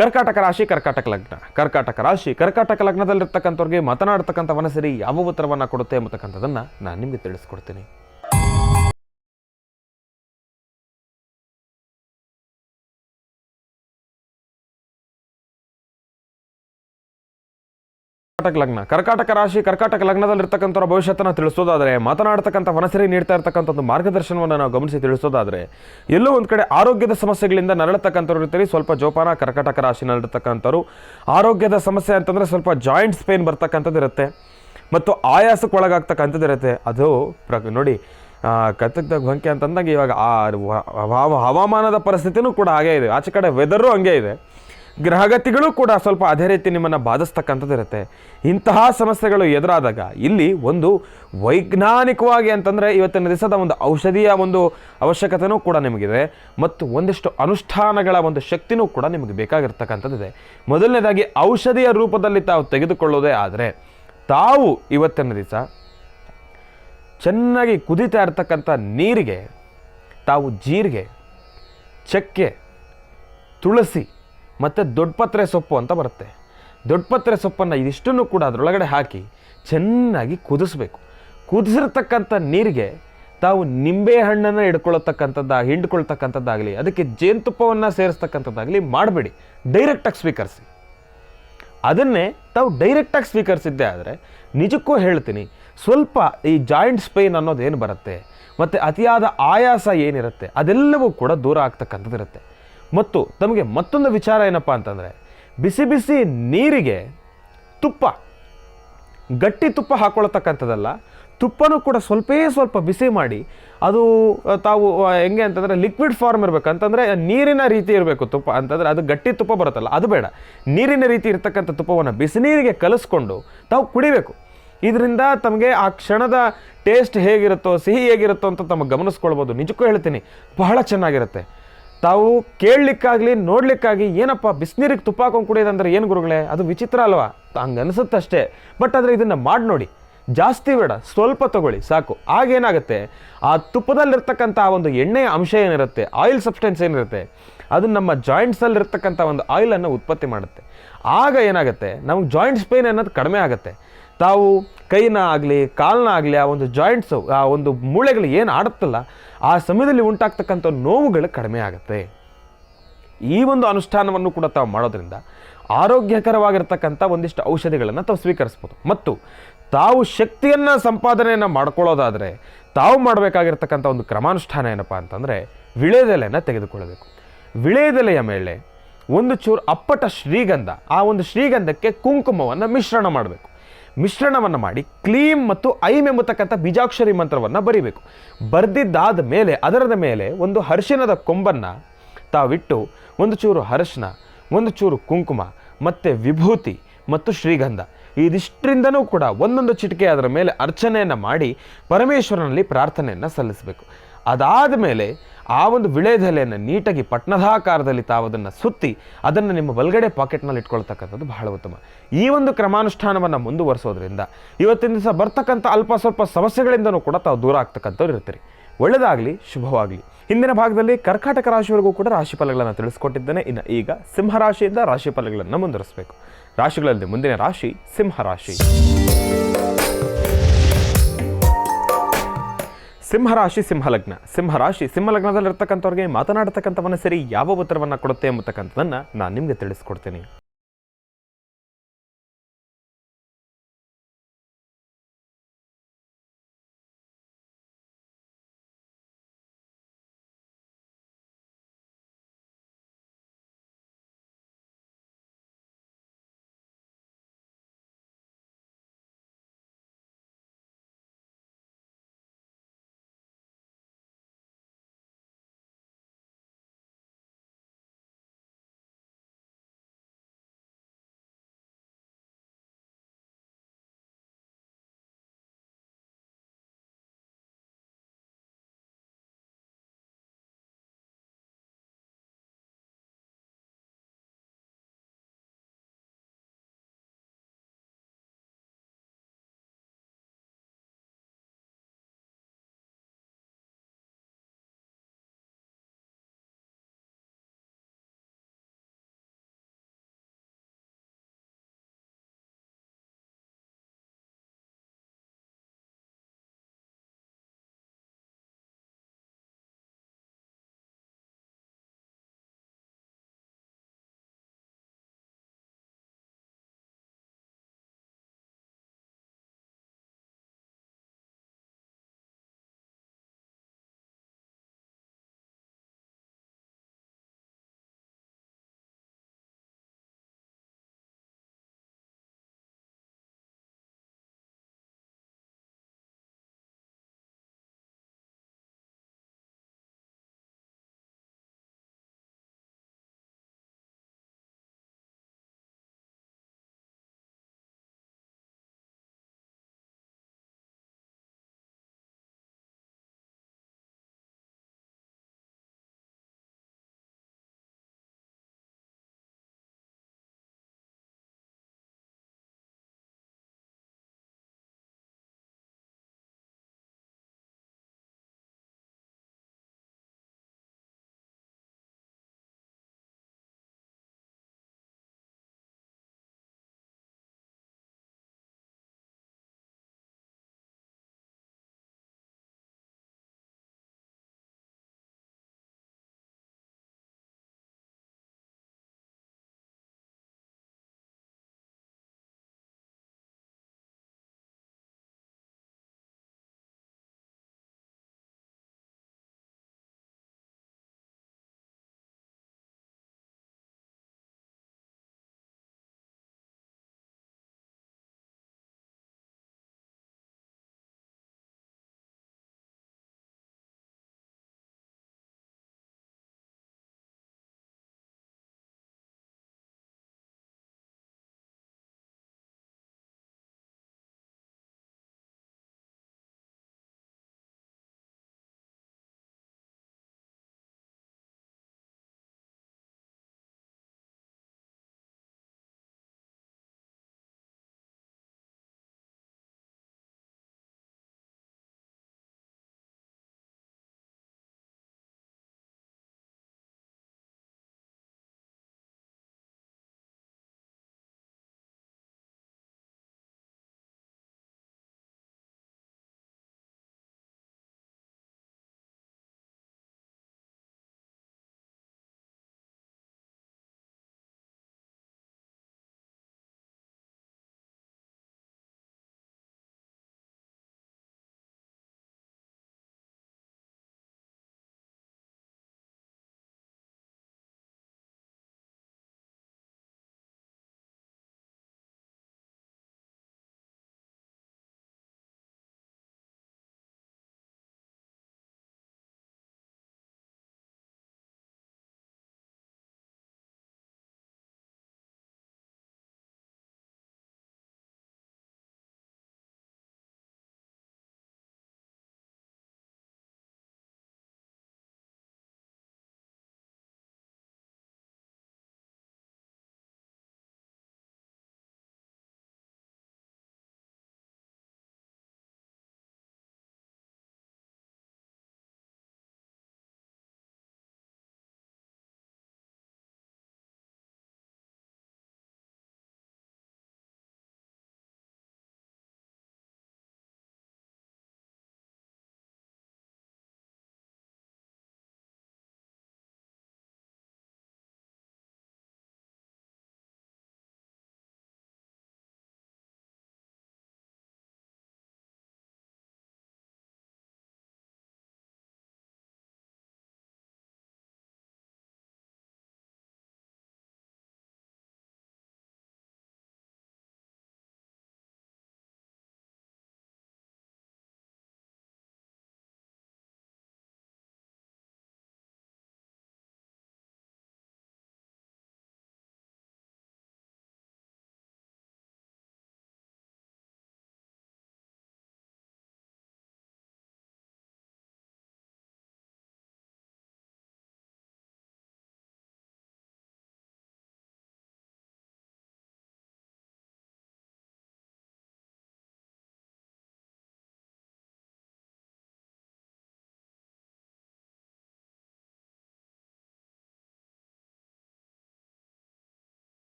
ಕರ್ಕಾಟಕ ರಾಶಿ, ಕರ್ಕಾಟಕ ಲಗ್ನ. ಕರ್ಕಾಟಕ ಲಗ್ನದಲ್ಲಿರ್ತಕ್ಕಂಥವ್ರಿಗೆ ಮಾತನಾಡ್ತಕ್ಕಂಥ ಮನಸ್ಸಿರಿ ಯಾವ ಉತ್ತರವನ್ನು ಕೊಡುತ್ತೆ ಎಂಬತಕ್ಕಂಥದ್ದನ್ನು ನಾನು ನಿಮಗೆ ತಿಳಿಸ್ಕೊಡ್ತೀನಿ. ಕರ್ಕಾಟಕ ರಾಶಿ, ಕರ್ಕಾಟಕ ಲಗ್ನದಲ್ಲಿರ್ತಕ್ಕಂಥವ್ರ ಭವಿಷ್ಯತನ ತಿಳಿಸೋದಾದರೆ, ಮಾತನಾಡ್ತಕ್ಕಂಥ ಮನಸ್ಸರಿ ನೀಡ್ತಾ ಇರ್ತಕ್ಕಂಥ ಒಂದು ಮಾರ್ಗದರ್ಶನವನ್ನು ನಾವು ಗಮನಿಸಿ ತಿಳಿಸೋದಾದರೆ, ಎಲ್ಲೋ ಒಂದು ಕಡೆ ಆರೋಗ್ಯದ ಸಮಸ್ಯೆಗಳಿಂದ ನರಳತಕ್ಕಂಥವ್ರು ಇರ್ತೀರಿ. ಸ್ವಲ್ಪ ಜೋಪಾನ. ಕರ್ಕಾಟಕ ರಾಶಿನಲ್ಲಿರ್ತಕ್ಕಂಥವ್ರು ಆರೋಗ್ಯದ ಸಮಸ್ಯೆ ಅಂತಂದರೆ ಸ್ವಲ್ಪ ಜಾಯಿಂಟ್ಸ್ ಪೇನ್ ಬರ್ತಕ್ಕಂಥದ್ದು ಇರುತ್ತೆ ಮತ್ತು ಆಯಾಸಕ್ಕೆ ಒಳಗಾಗ್ತಕ್ಕಂಥದ್ದು ಇರುತ್ತೆ. ಅದು ನೋಡಿ, ಕತ್ತಕ್ದಾಗ ಬಂಕೆ ಅಂತಂದಾಗ ಇವಾಗ ಹವಾಮಾನದ ಪರಿಸ್ಥಿತಿನೂ ಕೂಡ ಹಾಗೇ ಇದೆ. ಆಚೆ ಕಡೆ ವೆದರು ಹಂಗೆ ಇದೆ. ಗ್ರಹಗತಿಗಳು ಕೂಡ ಸ್ವಲ್ಪ ಅದೇ ರೀತಿ ನಿಮ್ಮನ್ನು ಬಾಧಿಸ್ತಕ್ಕಂಥದ್ದು ಇರುತ್ತೆ. ಇಂತಹ ಸಮಸ್ಯೆಗಳು ಎದುರಾದಾಗ ಇಲ್ಲಿ ಒಂದು ವೈಜ್ಞಾನಿಕವಾಗಿ ಅಂತಂದರೆ ಇವತ್ತಿನ ದಿವಸದ ಒಂದು ಔಷಧಿಯ ಒಂದು ಅವಶ್ಯಕತೆಯೂ ಕೂಡ ನಿಮಗಿದೆ ಮತ್ತು ಒಂದಿಷ್ಟು ಅನುಷ್ಠಾನಗಳ ಒಂದು ಶಕ್ತಿನೂ ಕೂಡ ನಿಮಗೆ ಬೇಕಾಗಿರ್ತಕ್ಕಂಥದ್ದಿದೆ. ಮೊದಲನೇದಾಗಿ ಔಷಧಿಯ ರೂಪದಲ್ಲಿ ತಾವು ತೆಗೆದುಕೊಳ್ಳೋದೇ ಆದರೆ, ತಾವು ಇವತ್ತಿನ ದಿವಸ ಚೆನ್ನಾಗಿ ಕುದೀತಾ ಇರ್ತಕ್ಕಂಥ ನೀರಿಗೆ ತಾವು ಜೀರಿಗೆ, ಚಕ್ಕೆ, ತುಳಸಿ ಮತ್ತು ದೊಡ್ಡಪತ್ರೆ ಸೊಪ್ಪು ಅಂತ ಬರುತ್ತೆ, ದೊಡ್ಡಪತ್ರೆ ಸೊಪ್ಪನ್ನು ಇದಿಷ್ಟನ್ನು ಕೂಡ ಅದರೊಳಗಡೆ ಹಾಕಿ ಚೆನ್ನಾಗಿ ಕುದಿಸ್ಬೇಕು. ಕುದಿಸಿರ್ತಕ್ಕಂಥ ನೀರಿಗೆ ತಾವು ನಿಂಬೆ ಹಣ್ಣನ್ನು ಹಿಂಡ್ಕೊಳ್ತಕ್ಕಂಥದ್ದಾಗಲಿ, ಅದಕ್ಕೆ ಜೇನುತುಪ್ಪವನ್ನು ಸೇರಿಸ್ತಕ್ಕಂಥದ್ದಾಗಲಿ ಮಾಡಬೇಡಿ. ಡೈರೆಕ್ಟಾಗಿ ಸ್ವೀಕರಿಸಿ. ಅದನ್ನೇ ತಾವು ಡೈರೆಕ್ಟಾಗಿ ಸ್ವೀಕರಿಸಿದ್ದೆ ಆದರೆ ನಿಜಕ್ಕೂ ಹೇಳ್ತೀನಿ, ಸ್ವಲ್ಪ ಈ ಜಾಯಿಂಟ್ಸ್ ಪೇನ್ ಅನ್ನೋದೇನು ಬರುತ್ತೆ ಮತ್ತು ಅತಿಯಾದ ಆಯಾಸ ಏನಿರುತ್ತೆ ಅದೆಲ್ಲವೂ ಕೂಡ ದೂರ ಆಗ್ತಕ್ಕಂಥದ್ದಿರುತ್ತೆ. ಮತ್ತು ತಮಗೆ ಮತ್ತೊಂದು ವಿಚಾರ ಏನಪ್ಪ ಅಂತಂದರೆ, ಬಿಸಿ ಬಿಸಿ ನೀರಿಗೆ ತುಪ್ಪ, ಗಟ್ಟಿ ತುಪ್ಪ ಹಾಕ್ಕೊಳ್ತಕ್ಕಂಥದ್ದಲ್ಲ, ತುಪ್ಪನೂ ಕೂಡ ಸ್ವಲ್ಪ ಬಿಸಿ ಮಾಡಿ ಅದು ತಾವು ಹೆಂಗೆ ಅಂತಂದರೆ ಲಿಕ್ವಿಡ್ ಫಾರ್ಮ್ ಇರಬೇಕು, ಅಂತಂದರೆ ನೀರಿನ ರೀತಿ ಇರಬೇಕು ತುಪ್ಪ ಅಂತಂದರೆ, ಅದು ಗಟ್ಟಿ ತುಪ್ಪ ಬರುತ್ತಲ್ಲ ಅದು ಬೇಡ, ನೀರಿನ ರೀತಿ ಇರ್ತಕ್ಕಂಥ ತುಪ್ಪವನ್ನು ಬಿಸಿನೀರಿಗೆ ಕಲಿಸ್ಕೊಂಡು ತಾವು ಕುಡಿಬೇಕು. ಇದರಿಂದ ತಮಗೆ ಆ ಕ್ಷಣದ ಟೇಸ್ಟ್ ಹೇಗಿರುತ್ತೋ, ಸಿಹಿ ಹೇಗಿರುತ್ತೋ ಅಂತ ತಮಗೆ ಗಮನಿಸ್ಕೊಳ್ಬೋದು. ನಿಜಕ್ಕೂ ಹೇಳ್ತೀನಿ, ಬಹಳ ಚೆನ್ನಾಗಿರುತ್ತೆ. ತಾವು ಕೇಳಲಿಕ್ಕಾಗಲಿ ನೋಡಲಿಕ್ಕಾಗಿ ಏನಪ್ಪ ಬಿಸಿನೀರಿಗೆ ತುಪ್ಪ ಹಾಕೊಂಡು ಕುಡಿಯೋದಂದ್ರೆ ಏನು ಗುರುಗಳೇ, ಅದು ವಿಚಿತ್ರ ಅಲ್ವಾ, ಹಂಗೆ ಅನಿಸುತ್ತಷ್ಟೇ. ಬಟ್ ಆದರೆ ಇದನ್ನು ಮಾಡಿ ನೋಡಿ, ಜಾಸ್ತಿ ಬೇಡ, ಸ್ವಲ್ಪ ತಗೊಳ್ಳಿ ಸಾಕು. ಆಗೇನಾಗುತ್ತೆ, ಆ ತುಪ್ಪದಲ್ಲಿರ್ತಕ್ಕಂಥ ಒಂದು ಎಣ್ಣೆಯ ಅಂಶ ಏನಿರುತ್ತೆ, ಆಯಿಲ್ ಸಬ್ಸ್ಟೆನ್ಸ್ ಏನಿರುತ್ತೆ, ಅದು ನಮ್ಮ ಜಾಯಿಂಟ್ಸಲ್ಲಿರ್ತಕ್ಕಂಥ ಒಂದು ಆಯಿಲನ್ನು ಉತ್ಪತ್ತಿ ಮಾಡುತ್ತೆ. ಆಗ ಏನಾಗುತ್ತೆ, ನಮಗೆ ಜಾಯಿಂಟ್ಸ್ ಪೇನ್ ಅನ್ನೋದು ಕಡಿಮೆ ಆಗುತ್ತೆ. ತಾವು ಕೈನ ಆಗಲಿ ಕಾಲನ್ನ ಆಗಲಿ ಆ ಒಂದು ಜಾಯಿಂಟ್ಸು, ಆ ಒಂದು ಮೂಳೆಗಳು ಏನು ಆಡುತ್ತಲ್ಲ, ಆ ಸಮಯದಲ್ಲಿ ಉಂಟಾಗ್ತಕ್ಕಂಥ ನೋವುಗಳು ಕಡಿಮೆ ಆಗುತ್ತೆ. ಈ ಒಂದು ಅನುಷ್ಠಾನವನ್ನು ಕೂಡ ತಾವು ಮಾಡೋದ್ರಿಂದ ಆರೋಗ್ಯಕರವಾಗಿರ್ತಕ್ಕಂಥ ಒಂದಿಷ್ಟು ಔಷಧಿಗಳನ್ನು ತಾವು ಸ್ವೀಕರಿಸ್ಬೋದು. ಮತ್ತು ತಾವು ಶಕ್ತಿಯನ್ನು ಸಂಪಾದನೆಯನ್ನು ಮಾಡ್ಕೊಳ್ಳೋದಾದರೆ ತಾವು ಮಾಡಬೇಕಾಗಿರ್ತಕ್ಕಂಥ ಒಂದು ಕ್ರಮಾನುಷ್ಠಾನ ಏನಪ್ಪ ಅಂತಂದರೆ, ವಿಳೆದೆಲೆಯನ್ನು ತೆಗೆದುಕೊಳ್ಳಬೇಕು. ವಿಳೆದೆಲೆಯ ಮೇಲೆ ಒಂದು ಚೂರು ಅಪ್ಪಟ ಶ್ರೀಗಂಧ, ಆ ಒಂದು ಶ್ರೀಗಂಧಕ್ಕೆ ಕುಂಕುಮವನ್ನು ಮಿಶ್ರಣ ಮಾಡಬೇಕು. ಮಿಶ್ರಣವನ್ನು ಮಾಡಿ ಕ್ಲೀಂ ಮತ್ತು ಐಂ ಎಂಬತಕ್ಕಂಥ ಬೀಜಾಕ್ಷರಿ ಮಂತ್ರವನ್ನು ಬರಿಬೇಕು. ಬರೆದಿದ್ದಾದ ಮೇಲೆ ಅದರದ ಮೇಲೆ ಒಂದು ಅರಿಶಿಣದ ಕೊಂಬನ್ನು ತಾವಿಟ್ಟು ಒಂದು ಚೂರು ಅರಿಶಿನ, ಒಂದು ಚೂರು ಕುಂಕುಮ ಮತ್ತು ವಿಭೂತಿ ಮತ್ತು ಶ್ರೀಗಂಧ ಇದಿಷ್ಟರಿಂದನೂ ಕೂಡ ಒಂದೊಂದು ಚಿಟಿಕೆ ಅದರ ಮೇಲೆ ಅರ್ಚನೆಯನ್ನು ಮಾಡಿ ಪರಮೇಶ್ವರನಲ್ಲಿ ಪ್ರಾರ್ಥನೆಯನ್ನು ಸಲ್ಲಿಸಬೇಕು. ಅದಾದ ಮೇಲೆ ಆ ಒಂದು ವಿಳೆದೆಲೆಯನ್ನು ನೀಟಾಗಿ ಪಟ್ನದಾಕಾರದಲ್ಲಿ ತಾವು ಅದನ್ನು ಸುತ್ತಿ ಅದನ್ನು ನಿಮ್ಮ ಬಲಗಡೆ ಪಾಕೆಟ್ನಲ್ಲಿ ಇಟ್ಕೊಳ್ತಕ್ಕಂಥದ್ದು ಬಹಳ ಉತ್ತಮ. ಈ ಒಂದು ಕ್ರಮಾನುಷ್ಠಾನವನ್ನು ಮುಂದುವರಿಸೋದ್ರಿಂದ ಇವತ್ತಿನ ದಿವಸ ಬರ್ತಕ್ಕಂಥ ಅಲ್ಪ ಸ್ವಲ್ಪ ಸಮಸ್ಯೆಗಳಿಂದನೂ ಕೂಡ ತಾವು ದೂರ ಆಗ್ತಕ್ಕಂಥವ್ರು ಇರ್ತೀರಿ. ಒಳ್ಳೆಯದಾಗಲಿ, ಶುಭವಾಗಲಿ. ಹಿಂದಿನ ಭಾಗದಲ್ಲಿ ಕರ್ಕಾಟಕ ರಾಶಿವರೆಗೂ ಕೂಡ ರಾಶಿ ಫಲಗಳನ್ನು ತಿಳಿಸ್ಕೊಟ್ಟಿದ್ದೇನೆ. ಇನ್ನು ಈಗ ಸಿಂಹರಾಶಿಯಿಂದ ರಾಶಿ ಫಲಗಳನ್ನು ಮುಂದುವರಿಸಬೇಕು. ರಾಶಿಗಳಲ್ಲಿ ಮುಂದಿನ ರಾಶಿ ಸಿಂಹರಾಶಿ. ಸಿಂಹರಾಶಿ ಸಿಂಹಲಗ್ನ. ಸಿಂಹರಾಶಿ ಸಿಂಹಲಗ್ನದಲ್ಲಿರ್ತಕ್ಕಂಥವ್ರಿಗೆ ಮಾತನಾಡತಕ್ಕಂಥವನ್ನ ಸರಿ ಯಾವ ಉತ್ತರವನ್ನು ಕೊಡುತ್ತೆ ಎಂಬತಕ್ಕಂಥದ್ದನ್ನು ನಾನು ನಿಮಗೆ ತಿಳಿಸ್ಕೊಡ್ತೀನಿ.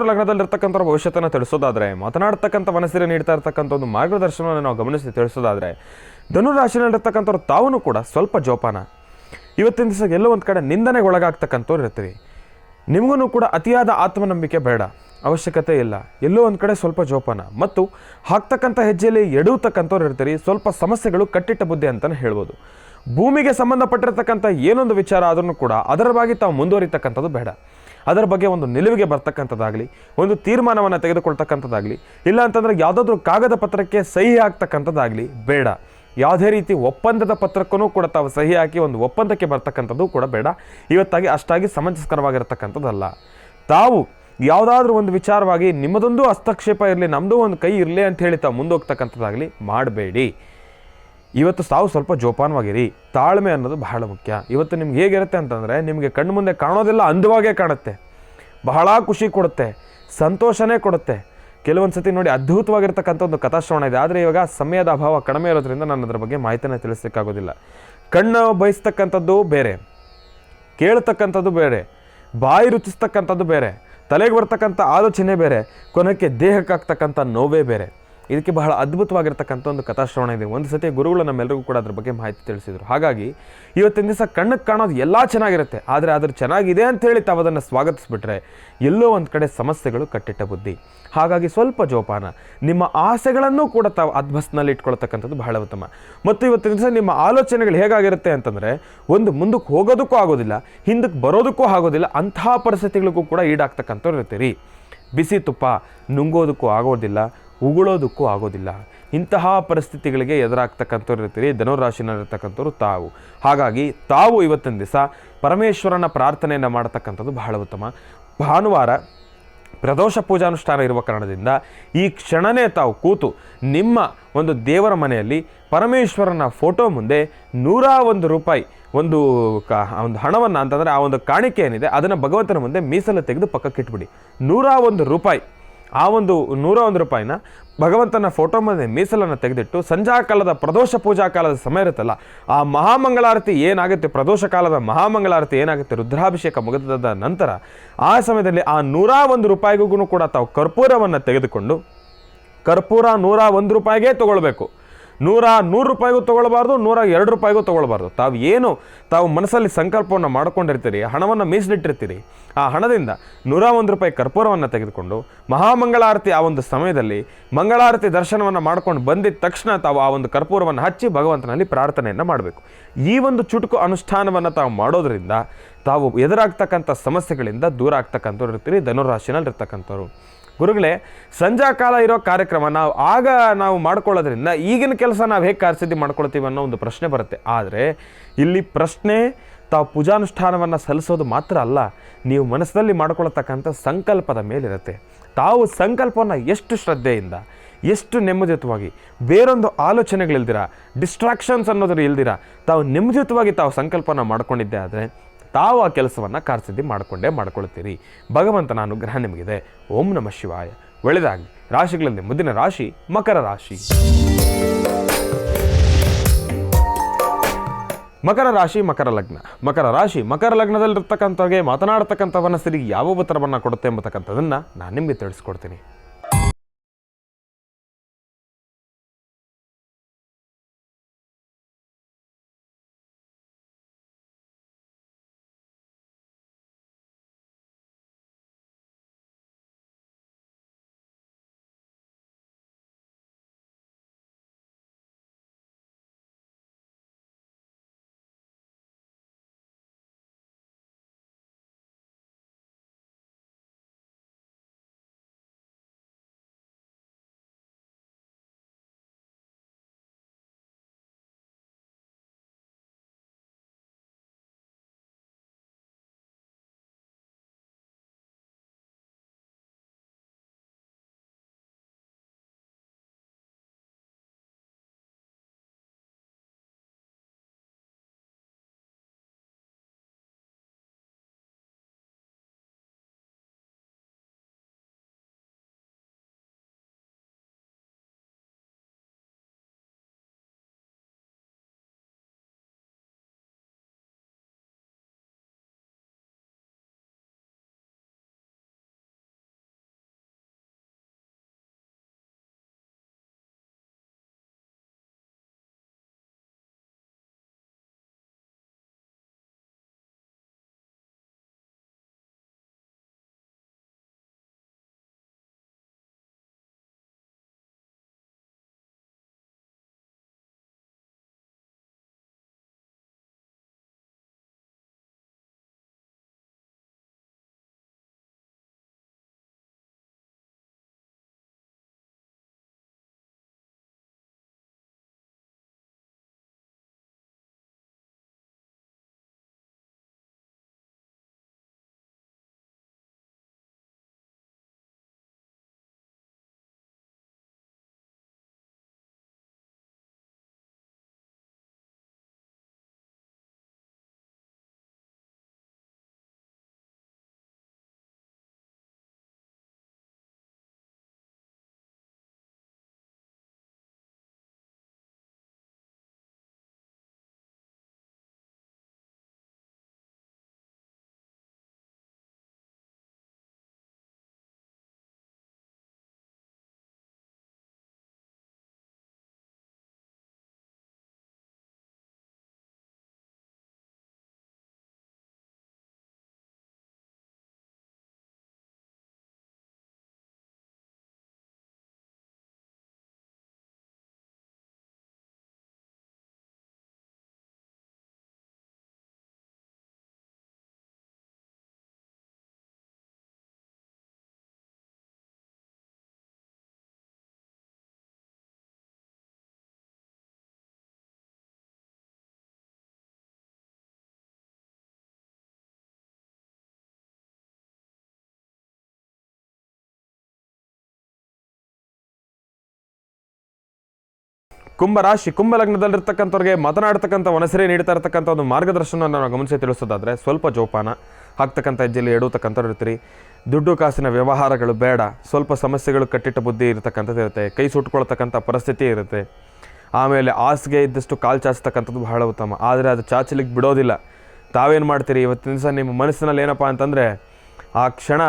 ಲಗ್ನದಲ್ಲಿರ್ತಕ್ಕಂಥ ಭವಿಷ್ಯತನ್ನು ತಿಳಿಸೋದಾದರೆ, ಮಾತನಾಡ್ತಕ್ಕಂಥ ಮನಸ್ಸಿಗೆ ನೀಡ್ತಾ ಇರ್ತಕ್ಕಂಥ ಒಂದು ಮಾರ್ಗದರ್ಶನವನ್ನು ನಾವು ಗಮನಿಸಿ ತಿಳಿಸೋದಾದರೆ, ಧನುರಾಶಿನಲ್ಲಿರ್ತಕ್ಕಂಥವ್ರು ತಾವೂ ಕೂಡ ಸ್ವಲ್ಪ ಜೋಪಾನ. ಇವತ್ತಿನ ದಿವಸ ಎಲ್ಲೋ ಒಂದು ಕಡೆ ನಿಂದನೆಗೆ ಒಳಗಾಗ್ತಕ್ಕಂಥವ್ರು ಇರ್ತೀರಿ. ನಿಮಗೂ ಕೂಡ ಅತಿಯಾದ ಆತ್ಮನಂಬಿಕೆ ಬೇಡ, ಅವಶ್ಯಕತೆ ಇಲ್ಲ. ಎಲ್ಲೋ ಒಂದು ಕಡೆ ಸ್ವಲ್ಪ ಜೋಪಾನ ಮತ್ತು ಹಾಕ್ತಕ್ಕಂಥ ಹೆಜ್ಜೆಯಲ್ಲಿ ಎಡುವತಕ್ಕಂಥವ್ರು ಇರ್ತೀರಿ. ಸ್ವಲ್ಪ ಸಮಸ್ಯೆಗಳು ಕಟ್ಟಿಟ್ಟ ಬುದ್ಧಿ ಅಂತಲೇ ಹೇಳ್ಬೋದು. ಭೂಮಿಗೆ ಸಂಬಂಧಪಟ್ಟಿರ್ತಕ್ಕಂಥ ಏನೊಂದು ವಿಚಾರ ಆದ್ರೂ ಕೂಡ ಅದರ ಬಗ್ಗೆ ತಾವು ಮುಂದುವರಿತಕ್ಕಂಥದ್ದು ಬೇಡ. ಅದರ ಬಗ್ಗೆ ಒಂದು ನಿಲುವಿಗೆ ಬರ್ತಕ್ಕಂಥದ್ದಾಗಲಿ, ಒಂದು ತೀರ್ಮಾನವನ್ನು ತೆಗೆದುಕೊಳ್ತಕ್ಕಂಥದ್ದಾಗಲಿ, ಇಲ್ಲ ಅಂತಂದರೆ ಯಾವುದಾದ್ರೂ ಕಾಗದ ಪತ್ರಕ್ಕೆ ಸಹಿ ಹಾಕ್ತಕ್ಕಂಥದ್ದಾಗಲಿ ಬೇಡ. ಯಾವುದೇ ರೀತಿ ಒಪ್ಪಂದದ ಪತ್ರಕ್ಕೂ ಕೂಡ ತಾವು ಸಹಿ ಹಾಕಿ ಒಂದು ಒಪ್ಪಂದಕ್ಕೆ ಬರ್ತಕ್ಕಂಥದ್ದು ಕೂಡ ಬೇಡ. ಇವತ್ತಾಗಿ ಅಷ್ಟಾಗಿ ಸಮಂಜಸಕರವಾಗಿರ್ತಕ್ಕಂಥದ್ದಲ್ಲ. ತಾವು ಯಾವುದಾದ್ರೂ ಒಂದು ವಿಚಾರವಾಗಿ ನಿಮ್ಮದೊಂದು ಹಸ್ತಕ್ಷೇಪ ಇರಲಿ, ನಮ್ಮದು ಒಂದು ಕೈ ಇರಲಿ ಅಂತ ಹೇಳಿ ತಾವು ಮುಂದೋಗ್ತಕ್ಕಂಥದ್ದಾಗಲಿ ಮಾಡಬೇಡಿ. ಇವತ್ತು ತಾವು ಸ್ವಲ್ಪ ಜೋಪಾನವಾಗಿರಿ. ತಾಳ್ಮೆ ಅನ್ನೋದು ಬಹಳ ಮುಖ್ಯ. ಇವತ್ತು ನಿಮ್ಗೆ ಹೇಗಿರುತ್ತೆ ಅಂತಂದರೆ, ನಿಮಗೆ ಕಣ್ಣು ಮುಂದೆ ಕಾಣೋದೆಲ್ಲ ಅಂದವಾಗೇ ಕಾಣುತ್ತೆ, ಬಹಳ ಖುಷಿ ಕೊಡುತ್ತೆ, ಸಂತೋಷನೇ ಕೊಡುತ್ತೆ. ಕೆಲವೊಂದು ಸತಿ ನೋಡಿ ಅದ್ಭುತವಾಗಿರ್ತಕ್ಕಂಥ ಒಂದು ಕಥಾಶ್ರವಣ ಇದೆ. ಆದರೆ ಇವಾಗ ಸಮಯದ ಅಭಾವ ಕಡಿಮೆ ಇರೋದ್ರಿಂದ ನಾನು ಅದರ ಬಗ್ಗೆ ಮಾಹಿತಿನ ತಿಳಿಸಲಿಕ್ಕಾಗೋದಿಲ್ಲ. ಕಣ್ಣು ಬಯಸ್ತಕ್ಕಂಥದ್ದು ಬೇರೆ, ಕೇಳ್ತಕ್ಕಂಥದ್ದು ಬೇರೆ, ಬಾಯಿ ರುಚಿಸ್ತಕ್ಕಂಥದ್ದು ಬೇರೆ, ತಲೆಗೆ ಬರ್ತಕ್ಕಂಥ ಆಲೋಚನೆ ಬೇರೆ, ಕೊನೆಗೆ ದೇಹಕ್ಕಾಗ್ತಕ್ಕಂಥ ನೋವೇ ಬೇರೆ. ಇದಕ್ಕೆ ಬಹಳ ಅದ್ಭುತವಾಗಿರ್ತಕ್ಕಂಥ ಒಂದು ಕಥಾಶ್ರವಣ ಇದೆ. ಒಂದು ಸತಿ ಗುರುಗಳು ನಮ್ಮೆಲ್ಲರಿಗೂ ಕೂಡ ಅದ್ರ ಬಗ್ಗೆ ಮಾಹಿತಿ ತಿಳಿಸಿದರು. ಹಾಗಾಗಿ ಇವತ್ತಿನ ದಿವಸ ಕಣ್ಣಕ್ಕೆ ಕಾಣೋದು ಎಲ್ಲ ಚೆನ್ನಾಗಿರುತ್ತೆ, ಆದರೆ ಅದ್ರ ಚೆನ್ನಾಗಿದೆ ಅಂಥೇಳಿ ತಾವು ಅದನ್ನು ಸ್ವಾಗತಿಸ್ಬಿಟ್ರೆ ಎಲ್ಲೋ ಒಂದು ಕಡೆ ಸಮಸ್ಯೆಗಳು ಕಟ್ಟಿಟ್ಟ ಬುದ್ಧಿ. ಹಾಗಾಗಿ ಸ್ವಲ್ಪ ಜೋಪಾನ. ನಿಮ್ಮ ಆಸೆಗಳನ್ನು ಕೂಡ ತಾವು ಅದ್ಭಸ್ನಲ್ಲಿ ಇಟ್ಕೊಳ್ತಕ್ಕಂಥದ್ದು ಬಹಳ ಉತ್ತಮ. ಮತ್ತು ಇವತ್ತಿನ ದಿವಸ ನಿಮ್ಮ ಆಲೋಚನೆಗಳು ಹೇಗಾಗಿರುತ್ತೆ ಅಂತಂದರೆ, ಒಂದು ಮುಂದಕ್ಕೆ ಹೋಗೋದಕ್ಕೂ ಆಗೋದಿಲ್ಲ, ಹಿಂದಕ್ಕೆ ಬರೋದಕ್ಕೂ ಆಗೋದಿಲ್ಲ. ಅಂತಹ ಪರಿಸ್ಥಿತಿಗಳಿಗೂ ಕೂಡ ಈಡಾಗ್ತಕ್ಕಂಥವ್ರು ಇರ್ತೀರಿ. ಬಿಸಿ ತುಪ್ಪ ನುಂಗೋದಕ್ಕೂ ಆಗೋದಿಲ್ಲ, ಉಗುಳೋದಕ್ಕೂ ಆಗೋದಿಲ್ಲ. ಇಂತಹ ಪರಿಸ್ಥಿತಿಗಳಿಗೆ ಎದುರಾಗ್ತಕ್ಕಂಥವ್ರು ಇರ್ತೀರಿ ಧನುರಾಶಿನಲ್ಲಿರ್ತಕ್ಕಂಥವ್ರು ತಾವು. ಹಾಗಾಗಿ ತಾವು ಇವತ್ತಿನ ದಿವಸ ಪರಮೇಶ್ವರನ ಪ್ರಾರ್ಥನೆಯನ್ನು ಮಾಡತಕ್ಕಂಥದ್ದು ಬಹಳ ಉತ್ತಮ. ಭಾನುವಾರ ಪ್ರದೋಷ ಪೂಜಾನುಷ್ಠಾನ ಇರುವ ಕಾರಣದಿಂದ ಈ ಕ್ಷಣನೇ ತಾವು ಕೂತು ನಿಮ್ಮ ಒಂದು ದೇವರ ಮನೆಯಲ್ಲಿ ಪರಮೇಶ್ವರನ ಫೋಟೋ ಮುಂದೆ 101 ರೂಪಾಯಿ ಒಂದು ಹಣವನ್ನು ಅಂತಂದರೆ ಆ ಒಂದು ಕಾಣಿಕೆ ಏನಿದೆ ಅದನ್ನು ಭಗವಂತನ ಮುಂದೆ ಮೀಸಲು ತೆಗೆದು ಪಕ್ಕಕ್ಕಿಟ್ಬಿಡಿ. 101 ರೂಪಾಯಿ, ಆ ಒಂದು 101 ರೂಪಾಯಿನ ಭಗವಂತನ ಫೋಟೋ ಮೇಲೆ ಮೀಸಲನ್ನು ತೆಗೆದಿಟ್ಟು ಸಂಧ್ಯಾಕಾಲದ ಪ್ರದೋಷ ಪೂಜಾ ಕಾಲದ ಸಮಯ ಇರುತ್ತಲ್ಲ, ಆ ಮಹಾಮಂಗಳಾರತಿ ಏನಾಗುತ್ತೆ, ಪ್ರದೋಷ ಕಾಲದ ಮಹಾಮಂಗಳಾರತಿ ಏನಾಗುತ್ತೆ, ರುದ್ರಾಭಿಷೇಕ ಮುಗಿದ ನಂತರ ಆ ಸಮಯದಲ್ಲಿ ಆ 101 ರೂಪಾಯಿಗೂ ಕೂಡ ತಾವು ಕರ್ಪೂರವನ್ನು ತೆಗೆದುಕೊಂಡು, ಕರ್ಪೂರ 101 ರೂಪಾಯಿಗೆ ತೊಗೊಳ್ಬೇಕು. 100 ರೂಪಾಯಿಗೂ ತೊಗೊಳ್ಬಾರ್ದು, 102 ರೂಪಾಯಿಗೂ ತೊಗೊಳ್ಬಾರ್ದು. ತಾವು ಮನಸ್ಸಲ್ಲಿ ಸಂಕಲ್ಪವನ್ನು ಮಾಡ್ಕೊಂಡಿರ್ತೀರಿ, ಹಣವನ್ನು ಮೀಸಲಿಟ್ಟಿರ್ತೀರಿ. ಆ ಹಣದಿಂದ 101 ರೂಪಾಯಿ ಕರ್ಪೂರವನ್ನು ತೆಗೆದುಕೊಂಡು ಮಹಾಮಂಗಳಾರತಿ ಆ ಒಂದು ಸಮಯದಲ್ಲಿ ಮಂಗಳಾರತಿ ದರ್ಶನವನ್ನು ಮಾಡ್ಕೊಂಡು ಬಂದಿದ್ದ ತಕ್ಷಣ ತಾವು ಆ ಒಂದು ಕರ್ಪೂರವನ್ನು ಹಚ್ಚಿ ಭಗವಂತನಲ್ಲಿ ಪ್ರಾರ್ಥನೆಯನ್ನು ಮಾಡಬೇಕು. ಈ ಒಂದು ಚುಟುಕು ಅನುಷ್ಠಾನವನ್ನು ತಾವು ಮಾಡೋದ್ರಿಂದ ತಾವು ಎದುರಾಗ್ತಕ್ಕಂಥ ಸಮಸ್ಯೆಗಳಿಂದ ದೂರ ಆಗ್ತಕ್ಕಂಥವ್ರು ಇರ್ತೀರಿ ಧನುರಾಶಿನಲ್ಲಿರ್ತಕ್ಕಂಥವ್ರು. ಗುರುಗಳೇ, ಸಂಧ್ಯಾಕಾಲ ಇರೋ ಕಾರ್ಯಕ್ರಮ ನಾವು ಮಾಡ್ಕೊಳ್ಳೋದ್ರಿಂದ ಈಗಿನ ಕೆಲಸ ನಾವು ಹೇಗೆ ಕಾರ್ಯಸಿದ್ಧಿ ಮಾಡ್ಕೊಳ್ತೀವಿ ಅನ್ನೋ ಒಂದು ಪ್ರಶ್ನೆ ಬರುತ್ತೆ. ಆದರೆ ಇಲ್ಲಿ ಪ್ರಶ್ನೆ ತಾವು ಪೂಜಾನುಷ್ಠಾನವನ್ನು ಸಲ್ಲಿಸೋದು ಮಾತ್ರ ಅಲ್ಲ, ನೀವು ಮನಸ್ಸಲ್ಲಿ ಮಾಡ್ಕೊಳ್ತಕ್ಕಂಥ ಸಂಕಲ್ಪದ ಮೇಲಿರುತ್ತೆ. ತಾವು ಸಂಕಲ್ಪವನ್ನು ಎಷ್ಟು ಶ್ರದ್ಧೆಯಿಂದ, ಎಷ್ಟು ನೆಮ್ಮದಿಯುತವಾಗಿ, ಬೇರೊಂದು ಆಲೋಚನೆಗಳಿಲ್ದಿರ, ಡಿಸ್ಟ್ರಾಕ್ಷನ್ಸ್ ಅನ್ನೋದ್ರ ಇಲ್ದಿರ ತಾವು ನೆಮ್ಮದಿಯುತವಾಗಿ ತಾವು ಸಂಕಲ್ಪನ ಮಾಡ್ಕೊಂಡಿದ್ದೆ ಆದರೆ ತಾವು ಆ ಕೆಲಸವನ್ನು ಕಾರ್ಯಸಿದ್ಧಿ ಮಾಡ್ಕೊಳ್ತೀರಿ. ಭಗವಂತನ ಅನುಗ್ರಹ ನಿಮಗಿದೆ. ಓಂ ನಮಃ ಶಿವಾಯ. ಒಳ್ಳೆಯದಾಗಲಿ. ರಾಶಿಗಳಲ್ಲಿ ಮುಂದಿನ ರಾಶಿ ಮಕರ ರಾಶಿ. ಮಕರ ರಾಶಿ, ಮಕರ ಲಗ್ನ. ಮಕರ ರಾಶಿ ಮಕರ ಲಗ್ನದಲ್ಲಿರ್ತಕ್ಕಂಥವ್ರಿಗೆ ಮಾತನಾಡ್ತಕ್ಕಂಥ ಮನಸ್ಸಿಗೆ ಯಾವ ಉತ್ತರವನ್ನು ಕೊಡುತ್ತೆ ಎಂಬತಕ್ಕಂಥದ್ದನ್ನು ನಾನು ನಿಮಗೆ ತಿಳಿಸ್ಕೊಡ್ತೀನಿ. ಕುಂಭರಾಶಿ ಕುಂಭ ಲಗ್ನದಲ್ಲಿರ್ತಕ್ಕಂಥವ್ರಿಗೆ ಮಾತನಾಡ್ತಕ್ಕಂಥ ವನಸರಿ ನೀಡ್ತಾ ಇರ್ತಕ್ಕಂಥ ಒಂದು ಮಾರ್ಗದರ್ಶನವನ್ನು ನಾವು ಗಮನಿಸಿ ತಿಳಿಸೋದಾದರೆ ಸ್ವಲ್ಪ ಜೋಪಾನ ಹಾಕ್ತಕ್ಕಂಥ ಹೆಜ್ಜೆಯಲ್ಲಿ ಎಡುವತಕ್ಕಂಥವ್ರು ಇರ್ತೀರಿ. ದುಡ್ಡು ಕಾಸಿನ ವ್ಯವಹಾರಗಳು ಬೇಡ, ಸ್ವಲ್ಪ ಸಮಸ್ಯೆಗಳು ಕಟ್ಟಿಟ್ಟ ಬುದ್ಧಿ ಇರತಕ್ಕಂಥದ್ದು ಇರುತ್ತೆ, ಕೈ ಸುಟ್ಕೊಳ್ತಕ್ಕಂಥ ಪರಿಸ್ಥಿತಿ ಇರುತ್ತೆ. ಆಮೇಲೆ ಹಾಸಿಗೆ ಇದ್ದಷ್ಟು ಕಾಲು ಚಾಚತಕ್ಕಂಥದ್ದು ಬಹಳ ಉತ್ತಮ, ಆದರೆ ಅದು ಚಾಚಲಿಕ್ಕೆ ಬಿಡೋದಿಲ್ಲ. ತಾವೇನು ಮಾಡ್ತೀರಿ ಇವತ್ತಿನ ದಿವಸ ನಿಮ್ಮ ಮನಸ್ಸಿನಲ್ಲಿ ಏನಪ್ಪ ಅಂತಂದರೆ ಆ ಕ್ಷಣ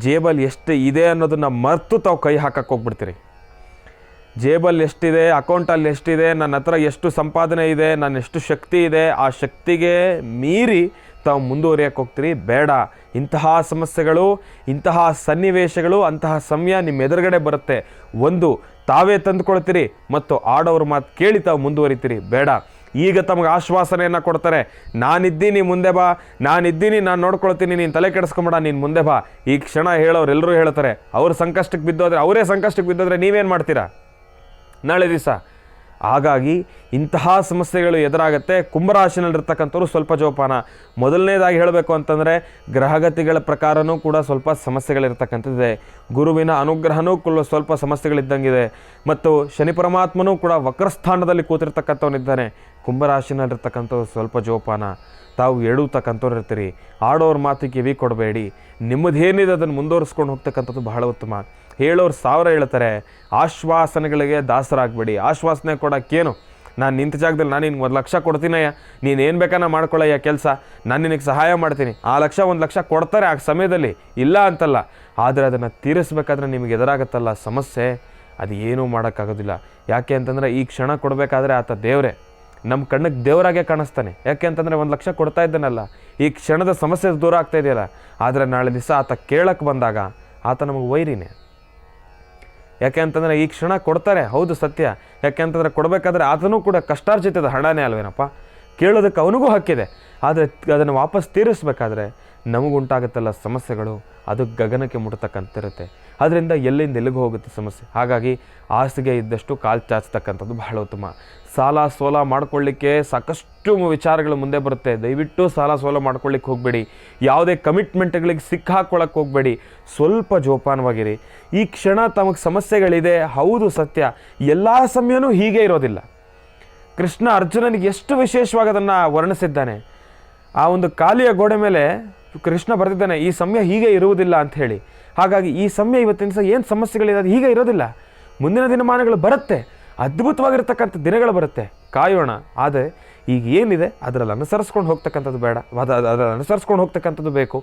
ಜೇಬಲ್ಲಿ ಎಷ್ಟು ಇದೆ ಅನ್ನೋದನ್ನು ಮರೆತು ತಾವು ಕೈ ಹಾಕಕ್ಕೆ ಹೋಗ್ಬಿಡ್ತೀರಿ. ಜೇಬಲ್ಲಿ ಎಷ್ಟಿದೆ, ಅಕೌಂಟಲ್ಲಿ ಎಷ್ಟಿದೆ, ನನ್ನ ಹತ್ರ ಎಷ್ಟು ಸಂಪಾದನೆ ಇದೆ, ನನ್ನ ಎಷ್ಟು ಶಕ್ತಿ ಇದೆ, ಆ ಶಕ್ತಿಗೆ ಮೀರಿ ತಾವು ಮುಂದುವರಿಯಕ್ಕೆ ಹೋಗ್ತೀರಿ. ಬೇಡ, ಇಂತಹ ಸಮಸ್ಯೆಗಳು, ಇಂತಹ ಸನ್ನಿವೇಶಗಳು, ಅಂತಹ ಸಮಯ ನಿಮ್ಮ ಎದುರುಗಡೆ ಬರುತ್ತೆ. ಒಂದು ತಾವೇ ತಂದುಕೊಳ್ತೀರಿ ಮತ್ತು ಆಡೋರ ಮಾತು ಕೇಳಿ ತಾವು ಮುಂದುವರಿತೀರಿ. ಬೇಡ, ಈಗ ತಮಗೆ ಆಶ್ವಾಸನೆಯನ್ನು ಕೊಡ್ತಾರೆ, ನಾನಿದ್ದೀನಿ ಮುಂದೆ ಬಾ, ನಾನಿದ್ದೀನಿ, ನಾನು ನೋಡ್ಕೊಳ್ತೀನಿ, ನೀನು ತಲೆ ಕೆಡಿಸ್ಕೊಂಬೇಡ, ನೀನು ಮುಂದೆ ಬಾ. ಈ ಕ್ಷಣ ಹೇಳೋರು ಎಲ್ಲರೂ ಹೇಳ್ತಾರೆ. ಅವ್ರು ಸಂಕಷ್ಟಕ್ಕೆ ಬಿದ್ದೋದ್ರೆ, ಅವರೇ ಸಂಕಷ್ಟಕ್ಕೆ ಬಿದ್ದೋದ್ರೆ ನೀವೇನು ಮಾಡ್ತೀರಾ ನಾಳೆ ದಿವಸ? ಹಾಗಾಗಿ ಇಂತಹ ಸಮಸ್ಯೆಗಳು ಎದುರಾಗುತ್ತೆ. ಕುಂಭರಾಶಿನಲ್ಲಿರ್ತಕ್ಕಂಥವ್ರು ಸ್ವಲ್ಪ ಜೋಪಾನ. ಮೊದಲನೇದಾಗಿ ಹೇಳಬೇಕು ಅಂತಂದರೆ ಗ್ರಹಗತಿಗಳ ಪ್ರಕಾರನೂ ಕೂಡ ಸ್ವಲ್ಪ ಸಮಸ್ಯೆಗಳಿರ್ತಕ್ಕಂಥದ್ದಿದೆ. ಗುರುವಿನ ಅನುಗ್ರಹನೂ ಕೂಡ ಸ್ವಲ್ಪ ಸಮಸ್ಯೆಗಳಿದ್ದಂಗಿದೆ. ಮತ್ತು ಶನಿ ಪರಮಾತ್ಮನೂ ಕೂಡ ವಕ್ರಸ್ಥಾನದಲ್ಲಿ ಕೂತಿರ್ತಕ್ಕಂಥವನಿದ್ದಾನೆ. ಕುಂಭರಾಶಿನಲ್ಲಿರ್ತಕ್ಕಂಥವ್ರು ಸ್ವಲ್ಪ ಜೋಪಾನ. ತಾವು ಎಡುವತಕ್ಕಂಥವ್ರು ಇರ್ತೀರಿ. ಆಡೋರ ಮಾತಿಗೆ ಕಿವಿ ಕೊಡಬೇಡಿ. ನಿಮ್ಮದೇನಿದೆ ಅದನ್ನು ಮುಂದುವರಿಸ್ಕೊಂಡು ಹೋಗ್ತಕ್ಕಂಥದ್ದು ಬಹಳ ಉತ್ತಮ. ಹೇಳೋರು 1000 ಹೇಳ್ತಾರೆ, ಆಶ್ವಾಸನೆಗಳಿಗೆ ದಾಸರಾಗಬೇಡಿ. ಆಶ್ವಾಸನೆ ಕೊಡೋಕ್ಕೇನು, ನಾನು ನಿಂತ ಜಾಗದಲ್ಲಿ ನಾನು ನಿನ್ಗೆ 1 ಲಕ್ಷ ಕೊಡ್ತೀನಯ್ಯ, ನೀನು ಏನು ಬೇಕಾನ ಮಾಡ್ಕೊಳ್ಳಯ್ಯ ಕೆಲಸ, ನಾನು ನಿನಗೆ ಸಹಾಯ ಮಾಡ್ತೀನಿ. ಆ ಲಕ್ಷ 1 ಲಕ್ಷ ಕೊಡ್ತಾರೆ ಆ ಸಮಯದಲ್ಲಿ, ಇಲ್ಲ ಅಂತಲ್ಲ. ಆದರೆ ಅದನ್ನು ತೀರಿಸ್ಬೇಕಾದ್ರೆ ನಿಮಗೆ ಎದುರಾಗುತ್ತಲ್ಲ ಸಮಸ್ಯೆ, ಅದು ಏನೂ ಮಾಡೋಕ್ಕಾಗೋದಿಲ್ಲ. ಯಾಕೆ ಅಂತಂದರೆ ಈ ಕ್ಷಣ ಕೊಡಬೇಕಾದ್ರೆ ಆತ ದೇವರೇ, ನಮ್ಮ ಕಣ್ಣಿಗೆ ದೇವರಾಗೆ ಕಾಣಿಸ್ತಾನೆ. ಯಾಕೆ ಅಂತಂದರೆ 1 ಲಕ್ಷ ಕೊಡ್ತಾ ಇದ್ದಾನಲ್ಲ, ಈ ಕ್ಷಣದ ಸಮಸ್ಯೆ ದೂರ ಆಗ್ತಾ ಇದೆಯಲ್ಲ. ಆದರೆ ನಾಳೆ ದಿವಸ ಆತ ಕೇಳಕ್ಕೆ ಬಂದಾಗ ಆತ ನಮಗೆ ವೈರಿನೇ. ಯಾಕೆ ಅಂತಂದರೆ ಈ ಕ್ಷಣ ಕೊಡ್ತಾರೆ, ಹೌದು ಸತ್ಯ. ಯಾಕೆ ಅಂತಂದರೆ ಕೊಡಬೇಕಾದ್ರೆ ಆತನೂ ಕೂಡ ಕಷ್ಟಾರ್ಜಿತದ ಹಣನೇ ಅಲ್ವೇನಪ್ಪ, ಕೇಳೋದಕ್ಕೆ ಅವನಿಗೂ ಹಕ್ಕಿದೆ. ಆದರೆ ಅದನ್ನು ವಾಪಸ್ ತೀರಿಸ್ಬೇಕಾದ್ರೆ ನಮಗುಂಟಾಗುತ್ತಲ್ಲ ಸಮಸ್ಯೆಗಳು, ಅದು ಗಗನಕ್ಕೆ ಮುಟ್ತಕ್ಕಂತಿರುತ್ತೆ. ಅದರಿಂದ ಎಲ್ಲಿಂದ ಎಲ್ಲಿಗೂ ಹೋಗುತ್ತೆ ಸಮಸ್ಯೆ. ಹಾಗಾಗಿ ಹಾಸಿಗೆ ಇದ್ದಷ್ಟು ಕಾಲು ಚಾಚತಕ್ಕಂಥದ್ದು ಬಹಳ ಉತ್ತಮ. ಸಾಲ ಸೋಲ ಮಾಡ್ಕೊಳ್ಳಿಕ್ಕೆ ಸಾಕಷ್ಟು ವಿಚಾರಗಳು ಮುಂದೆ ಬರುತ್ತೆ. ದಯವಿಟ್ಟು ಸಾಲ ಸೋಲ ಮಾಡ್ಕೊಳ್ಳಿಕ್ಕೆ ಹೋಗಬೇಡಿ. ಯಾವುದೇ ಕಮಿಟ್ಮೆಂಟ್ಗಳಿಗೆ ಸಿಕ್ಕಾಕೊಳ್ಳೋಕ್ಕೆ ಹೋಗಬೇಡಿ. ಸ್ವಲ್ಪ ಜೋಪಾನವಾಗಿರಿ. ಈ ಕ್ಷಣ ತಮಗೆ ಸಮಸ್ಯೆಗಳಿದೆ, ಹೌದು ಸತ್ಯ. ಎಲ್ಲ ಸಮಯನೂ ಹೀಗೆ ಇರೋದಿಲ್ಲ. ಕೃಷ್ಣ ಅರ್ಜುನನಿಗೆ ಎಷ್ಟು ವಿಶೇಷವಾಗಿ ಅದನ್ನು ವರ್ಣಿಸಿದ್ದಾನೆ. ಆ ಒಂದು ಖಾಲಿಯ ಗೋಡೆ ಮೇಲೆ ಕೃಷ್ಣ ಬರೆದಿದ್ದಾನೆ, ಈ ಸಮಯ ಹೀಗೆ ಇರುವುದಿಲ್ಲ ಅಂತ ಹೇಳಿ. ಹಾಗಾಗಿ ಈ ಸಮಯ ಇವತ್ತಿನ ದಿವಸ ಏನು ಸಮಸ್ಯೆಗಳಿದೆ ಅದು ಹೀಗೆ ಇರೋದಿಲ್ಲ. ಮುಂದಿನ ದಿನಮಾನಗಳು ಬರುತ್ತೆ, ಅದ್ಭುತವಾಗಿರ್ತಕ್ಕಂಥ ದಿನಗಳು ಬರುತ್ತೆ, ಕಾಯೋಣ. ಆದರೆ ಈಗ ಏನಿದೆ ಅದರಲ್ಲಿ ಅನುಸರಿಸ್ಕೊಂಡು ಹೋಗ್ತಕ್ಕಂಥದ್ದು ಬೇಡ, ಅದರಲ್ಲಿ ಅನುಸರಿಸ್ಕೊಂಡು ಹೋಗ್ತಕ್ಕಂಥದ್ದು ಬೇಕು.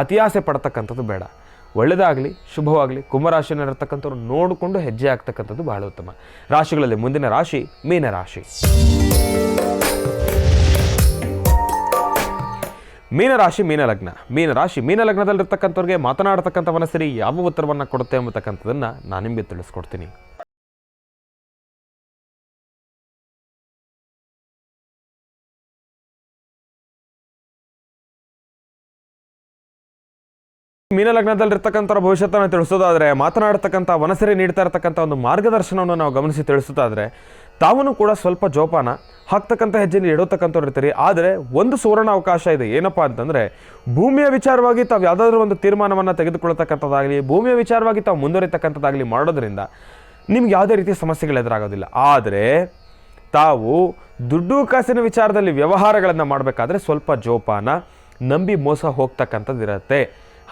ಅತಿಯಾಸೆ ಪಡ್ತಕ್ಕಂಥದ್ದು ಬೇಡ. ಒಳ್ಳೆಯದಾಗಲಿ, ಶುಭವಾಗಲಿ. ಕುಂಭರಾಶಿನಲ್ಲಿರ್ತಕ್ಕಂಥವ್ರು ನೋಡಿಕೊಂಡು ಹೆಜ್ಜೆ ಆಗ್ತಕ್ಕಂಥದ್ದು ಬಹಳ ಉತ್ತಮ. ರಾಶಿಗಳಲ್ಲಿ ಮುಂದಿನ ರಾಶಿ ಮೀನರಾಶಿ. ಮೀನರಾಶಿ ಮೀನಲಗ್ನ. ಮೀನರಾಶಿ ಮೀನಲಗ್ನದಲ್ಲಿರ್ತಕ್ಕಂಥವ್ರಿಗೆ ಮಾತನಾಡ್ತಕ್ಕಂಥ ಮನಸ್ಸರಿ ಯಾವ ಉತ್ತರವನ್ನು ಕೊಡುತ್ತೆ ಎಂಬತಕ್ಕಂಥದ್ದನ್ನು ನಾನು ನಿಮಗೆ ತಿಳಿಸ್ಕೊಡ್ತೀನಿ. ಮೀನಲಗ್ನದಲ್ಲಿರ್ತಕ್ಕಂಥವ್ರ ಭವಿಷ್ಯತ್ತನ್ನು ತಿಳಿಸೋದಾದರೆ, ಮಾತನಾಡ್ತಕ್ಕಂಥ ವನಸರಿ ನೀಡ್ತಾ ಇರ್ತಕ್ಕಂಥ ಒಂದು ಮಾರ್ಗದರ್ಶನವನ್ನು ನಾವು ಗಮನಿಸಿ ತಿಳಿಸೋದಾದರೆ, ತಾವೂ ಕೂಡ ಸ್ವಲ್ಪ ಜೋಪಾನ ಹಾಕ್ತಕ್ಕಂಥ ಹೆಜ್ಜೆಯಲ್ಲಿ ಇಡೋತಕ್ಕಂಥವ್ರು ಇರ್ತೀರಿ. ಆದರೆ ಒಂದು ಸುವರ್ಣ ಅವಕಾಶ ಇದೆ. ಏನಪ್ಪ ಅಂತಂದರೆ, ಭೂಮಿಯ ವಿಚಾರವಾಗಿ ತಾವು ಯಾವುದಾದ್ರೂ ಒಂದು ತೀರ್ಮಾನವನ್ನು ತೆಗೆದುಕೊಳ್ತಕ್ಕಂಥದ್ದಾಗಲಿ, ಭೂಮಿಯ ವಿಚಾರವಾಗಿ ತಾವು ಮುಂದುವರಿತಕ್ಕಂಥದ್ದಾಗಲಿ ಮಾಡೋದ್ರಿಂದ ನಿಮ್ಗೆ ಯಾವುದೇ ರೀತಿಯ ಸಮಸ್ಯೆಗಳು ಎದುರಾಗೋದಿಲ್ಲ. ಆದರೆ ತಾವು ದುಡ್ಡು ಕಾಸಿನ ವಿಚಾರದಲ್ಲಿ ವ್ಯವಹಾರಗಳನ್ನು ಮಾಡಬೇಕಾದ್ರೆ ಸ್ವಲ್ಪ ಜೋಪಾನ, ನಂಬಿ ಮೋಸ ಹೋಗ್ತಕ್ಕಂಥದ್ದಿರುತ್ತೆ.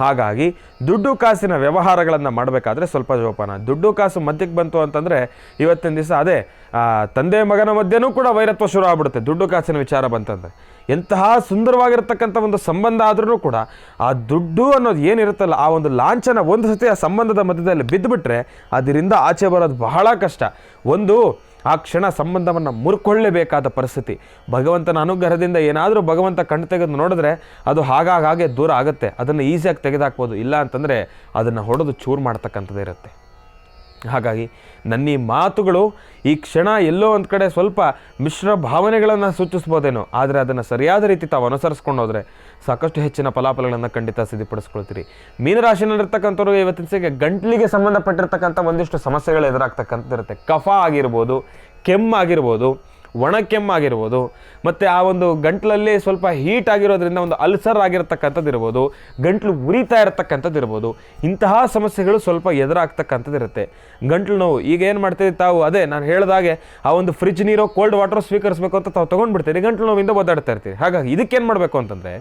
ಹಾಗಾಗಿ ದುಡ್ಡು ಕಾಸಿನ ವ್ಯವಹಾರಗಳನ್ನು ಮಾಡಬೇಕಾದ್ರೆ ಸ್ವಲ್ಪ ಜೋಪಾನ. ದುಡ್ಡು ಕಾಸು ಮಧ್ಯಕ್ಕೆ ಬಂತು ಅಂತಂದರೆ ಇವತ್ತಿನ ದಿವಸ ಅದೇ ತಂದೆ ಮಗನ ಮಧ್ಯನೂ ಕೂಡ ವೈರತ್ವ ಶುರು ಆಗ್ಬಿಡುತ್ತೆ. ದುಡ್ಡು ಕಾಸಿನ ವಿಚಾರ ಬಂತಂದರೆ ಎಂತಹ ಸುಂದರವಾಗಿರ್ತಕ್ಕಂಥ ಒಂದು ಸಂಬಂಧ ಆದ್ರೂ ಕೂಡ ಆ ದುಡ್ಡು ಅನ್ನೋದು ಏನಿರುತ್ತಲ್ಲ, ಆ ಒಂದು ಲಾಂಛನ ಒಂದು ಸತಿ ಆ ಸಂಬಂಧದ ಮಧ್ಯದಲ್ಲಿ ಬಿದ್ದುಬಿಟ್ರೆ ಅದರಿಂದ ಆಚೆ ಬರೋದು ಬಹಳ ಕಷ್ಟ. ಒಂದು ಆ ಕ್ಷಣ ಸಂಬಂಧವನ್ನು ಮುರ್ಕೊಳ್ಳೇಬೇಕಾದ ಪರಿಸ್ಥಿತಿ. ಭಗವಂತನ ಅನುಗ್ರಹದಿಂದ ಏನಾದರೂ ಭಗವಂತ ಕಣ್ಣು ತೆಗೆದು ನೋಡಿದ್ರೆ ಅದು ಹಾಗೆ ದೂರ ಆಗುತ್ತೆ. ಅದನ್ನು ಈಸಿಯಾಗಿ ತೆಗೆದುಹಾಕ್ಬೋದು. ಇಲ್ಲ ಅಂತಂದರೆ ಅದನ್ನು ಹೊಡೆದು ಚೂರು ಮಾಡ್ತಕ್ಕಂಥದ್ದು ಇರುತ್ತೆ. ಹಾಗಾಗಿ ನನ್ನ ಈ ಮಾತುಗಳು ಈ ಕ್ಷಣ ಎಲ್ಲೋ ಒಂದು ಕಡೆ ಸ್ವಲ್ಪ ಮಿಶ್ರ ಭಾವನೆಗಳನ್ನು ಸೂಚಿಸ್ಬೋದೇನೋ, ಆದರೆ ಅದನ್ನು ಸರಿಯಾದ ರೀತಿ ತಾವು ಅನುಸರಿಸ್ಕೊಂಡು ಹೋದರೆ ಸಾಕಷ್ಟು ಹೆಚ್ಚಿನ ಫಲಾಫಲಗಳನ್ನು ಖಂಡಿತ ಸಿದ್ಧಪಡಿಸ್ಕೊಳ್ತೀರಿ. ಮೀನರಾಶಿನಲ್ಲಿರ್ತಕ್ಕಂಥವ್ರು ಇವತ್ತಿನ ದಿವಸಕ್ಕೆ ಗಂಟ್ಲಿಗೆ ಸಂಬಂಧಪಟ್ಟಿರ್ತಕ್ಕಂಥ ಒಂದಿಷ್ಟು ಸಮಸ್ಯೆಗಳು ಎದುರಾಗ್ತಕ್ಕಂಥದ್ದಿರುತ್ತೆ. ಕಫ ಆಗಿರ್ಬೋದು, ಕೆಮ್ಮಾಗಿರ್ಬೋದು, ಒಣ ಕೆಮ್ಮಾಗಿರ್ಬೋದು, ಮತ್ತು ಆ ಒಂದು ಗಂಟ್ಲಲ್ಲಿ ಸ್ವಲ್ಪ ಹೀಟ್ ಆಗಿರೋದ್ರಿಂದ ಒಂದು ಅಲ್ಸರ್ ಆಗಿರತಕ್ಕಂಥದ್ದು ಇರ್ಬೋದು, ಗಂಟ್ಲು ಉರಿತಾ ಇರತಕ್ಕಂಥದ್ದು ಇರ್ಬೋದು. ಇಂತಹ ಸಮಸ್ಯೆಗಳು ಸ್ವಲ್ಪ ಎದುರಾಗ್ತಕ್ಕಂಥದ್ದು ಇರುತ್ತೆ. ಗಂಟ್ಲು ನೋವು ಈಗ ಏನು ಮಾಡ್ತೀವಿ ತಾವು, ಅದೇ ನಾನು ಹೇಳಿದಾಗೆ ಆ ಒಂದು ಫ್ರಿಜ್ ನೀರು ಕೋಲ್ಡ್ ವಾಟರ್ ಸ್ವೀಕರಿಸಬೇಕು ಅಂತ ತಾವು ತೊಗೊಂಡ್ಬಿಡ್ತೀರಿ, ಗಂಟ್ಲು ನೋವಿಂದ ಒದ್ದಾಡ್ತಾ ಇರ್ತೀರಿ. ಹಾಗಾಗಿ ಇದಕ್ಕೇನು ಮಾಡಬೇಕು ಅಂತಂದರೆ,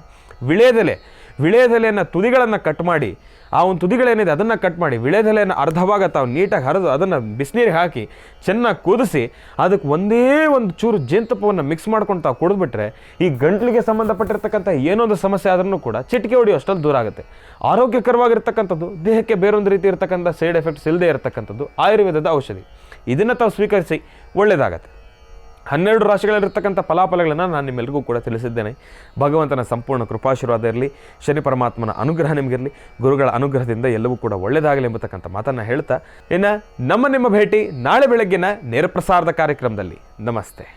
ವಿಳೆದೆಲೆಯನ್ನು ತುದಿಗಳನ್ನು ಕಟ್ ಮಾಡಿ, ಆ ಒಂದು ತುದಿಗಳೇನಿದೆ ಅದನ್ನು ಕಟ್ ಮಾಡಿ ವಿಳೆದೆಲೆಯನ್ನು ಅರ್ಧ ಭಾಗ ತಾವು ನೀಟಾಗಿ ಹರಿದು ಅದನ್ನು ಬಿಸಿನೀರಿಗೆ ಹಾಕಿ ಚೆನ್ನಾಗಿ ಕುದಿಸಿ ಅದಕ್ಕೆ ಒಂದೇ ಒಂದು ಚೂರು ಜೇನುತುಪ್ಪವನ್ನು ಮಿಕ್ಸ್ ಮಾಡ್ಕೊಂಡು ತಾವು ಕುಡಿದ್ಬಿಟ್ರೆ ಈ ಗಂಟ್ಲಿಗೆ ಸಂಬಂಧಪಟ್ಟಿರ್ತಕ್ಕಂಥ ಏನೊಂದು ಸಮಸ್ಯೆ ಆದ್ರೂ ಕೂಡ ಚಿಟಿಕೆ ಹೊಡೆಯೋಷ್ಟಲ್ಲಿ ದೂರ ಆಗುತ್ತೆ. ಆರೋಗ್ಯಕರವಾಗಿರ್ತಕ್ಕಂಥದ್ದು, ದೇಹಕ್ಕೆ ಬೇರೊಂದು ರೀತಿ ಇರತಕ್ಕಂಥ ಸೈಡ್ ಎಫೆಕ್ಟ್ಸ್ ಇಲ್ಲದೆ ಇರತಕ್ಕಂಥದ್ದು ಆಯುರ್ವೇದದ ಔಷಧಿ. ಇದನ್ನು ತಾವು ಸ್ವೀಕರಿಸಿ ಒಳ್ಳೆಯದಾಗತ್ತೆ. 12 ರಾಶಿಗಳಲ್ಲಿರ್ತಕ್ಕಂಥ ಫಲಾಫಲಗಳನ್ನು ನಾನು ನಿಮ್ಮೆಲ್ಲರಿಗೂ ಕೂಡ ತಿಳಿಸಿದ್ದೇನೆ. ಭಗವಂತನ ಸಂಪೂರ್ಣ ಕೃಪಾಶೀರ್ವಾದ ಇರಲಿ, ಶನಿ ಪರಮಾತ್ಮನ ಅನುಗ್ರಹ ನಿಮಗಿರಲಿ, ಗುರುಗಳ ಅನುಗ್ರಹದಿಂದ ಎಲ್ಲವೂ ಕೂಡ ಒಳ್ಳೆಯದಾಗಲಿ ಎಂಬತಕ್ಕಂಥ ಮಾತನ್ನು ಹೇಳ್ತಾ, ಇನ್ನು ನಿಮ್ಮ ಭೇಟಿ ನಾಳೆ ಬೆಳಗ್ಗಿನ ನೇರ ಪ್ರಸಾರದ ಕಾರ್ಯಕ್ರಮದಲ್ಲಿ. ನಮಸ್ತೆ.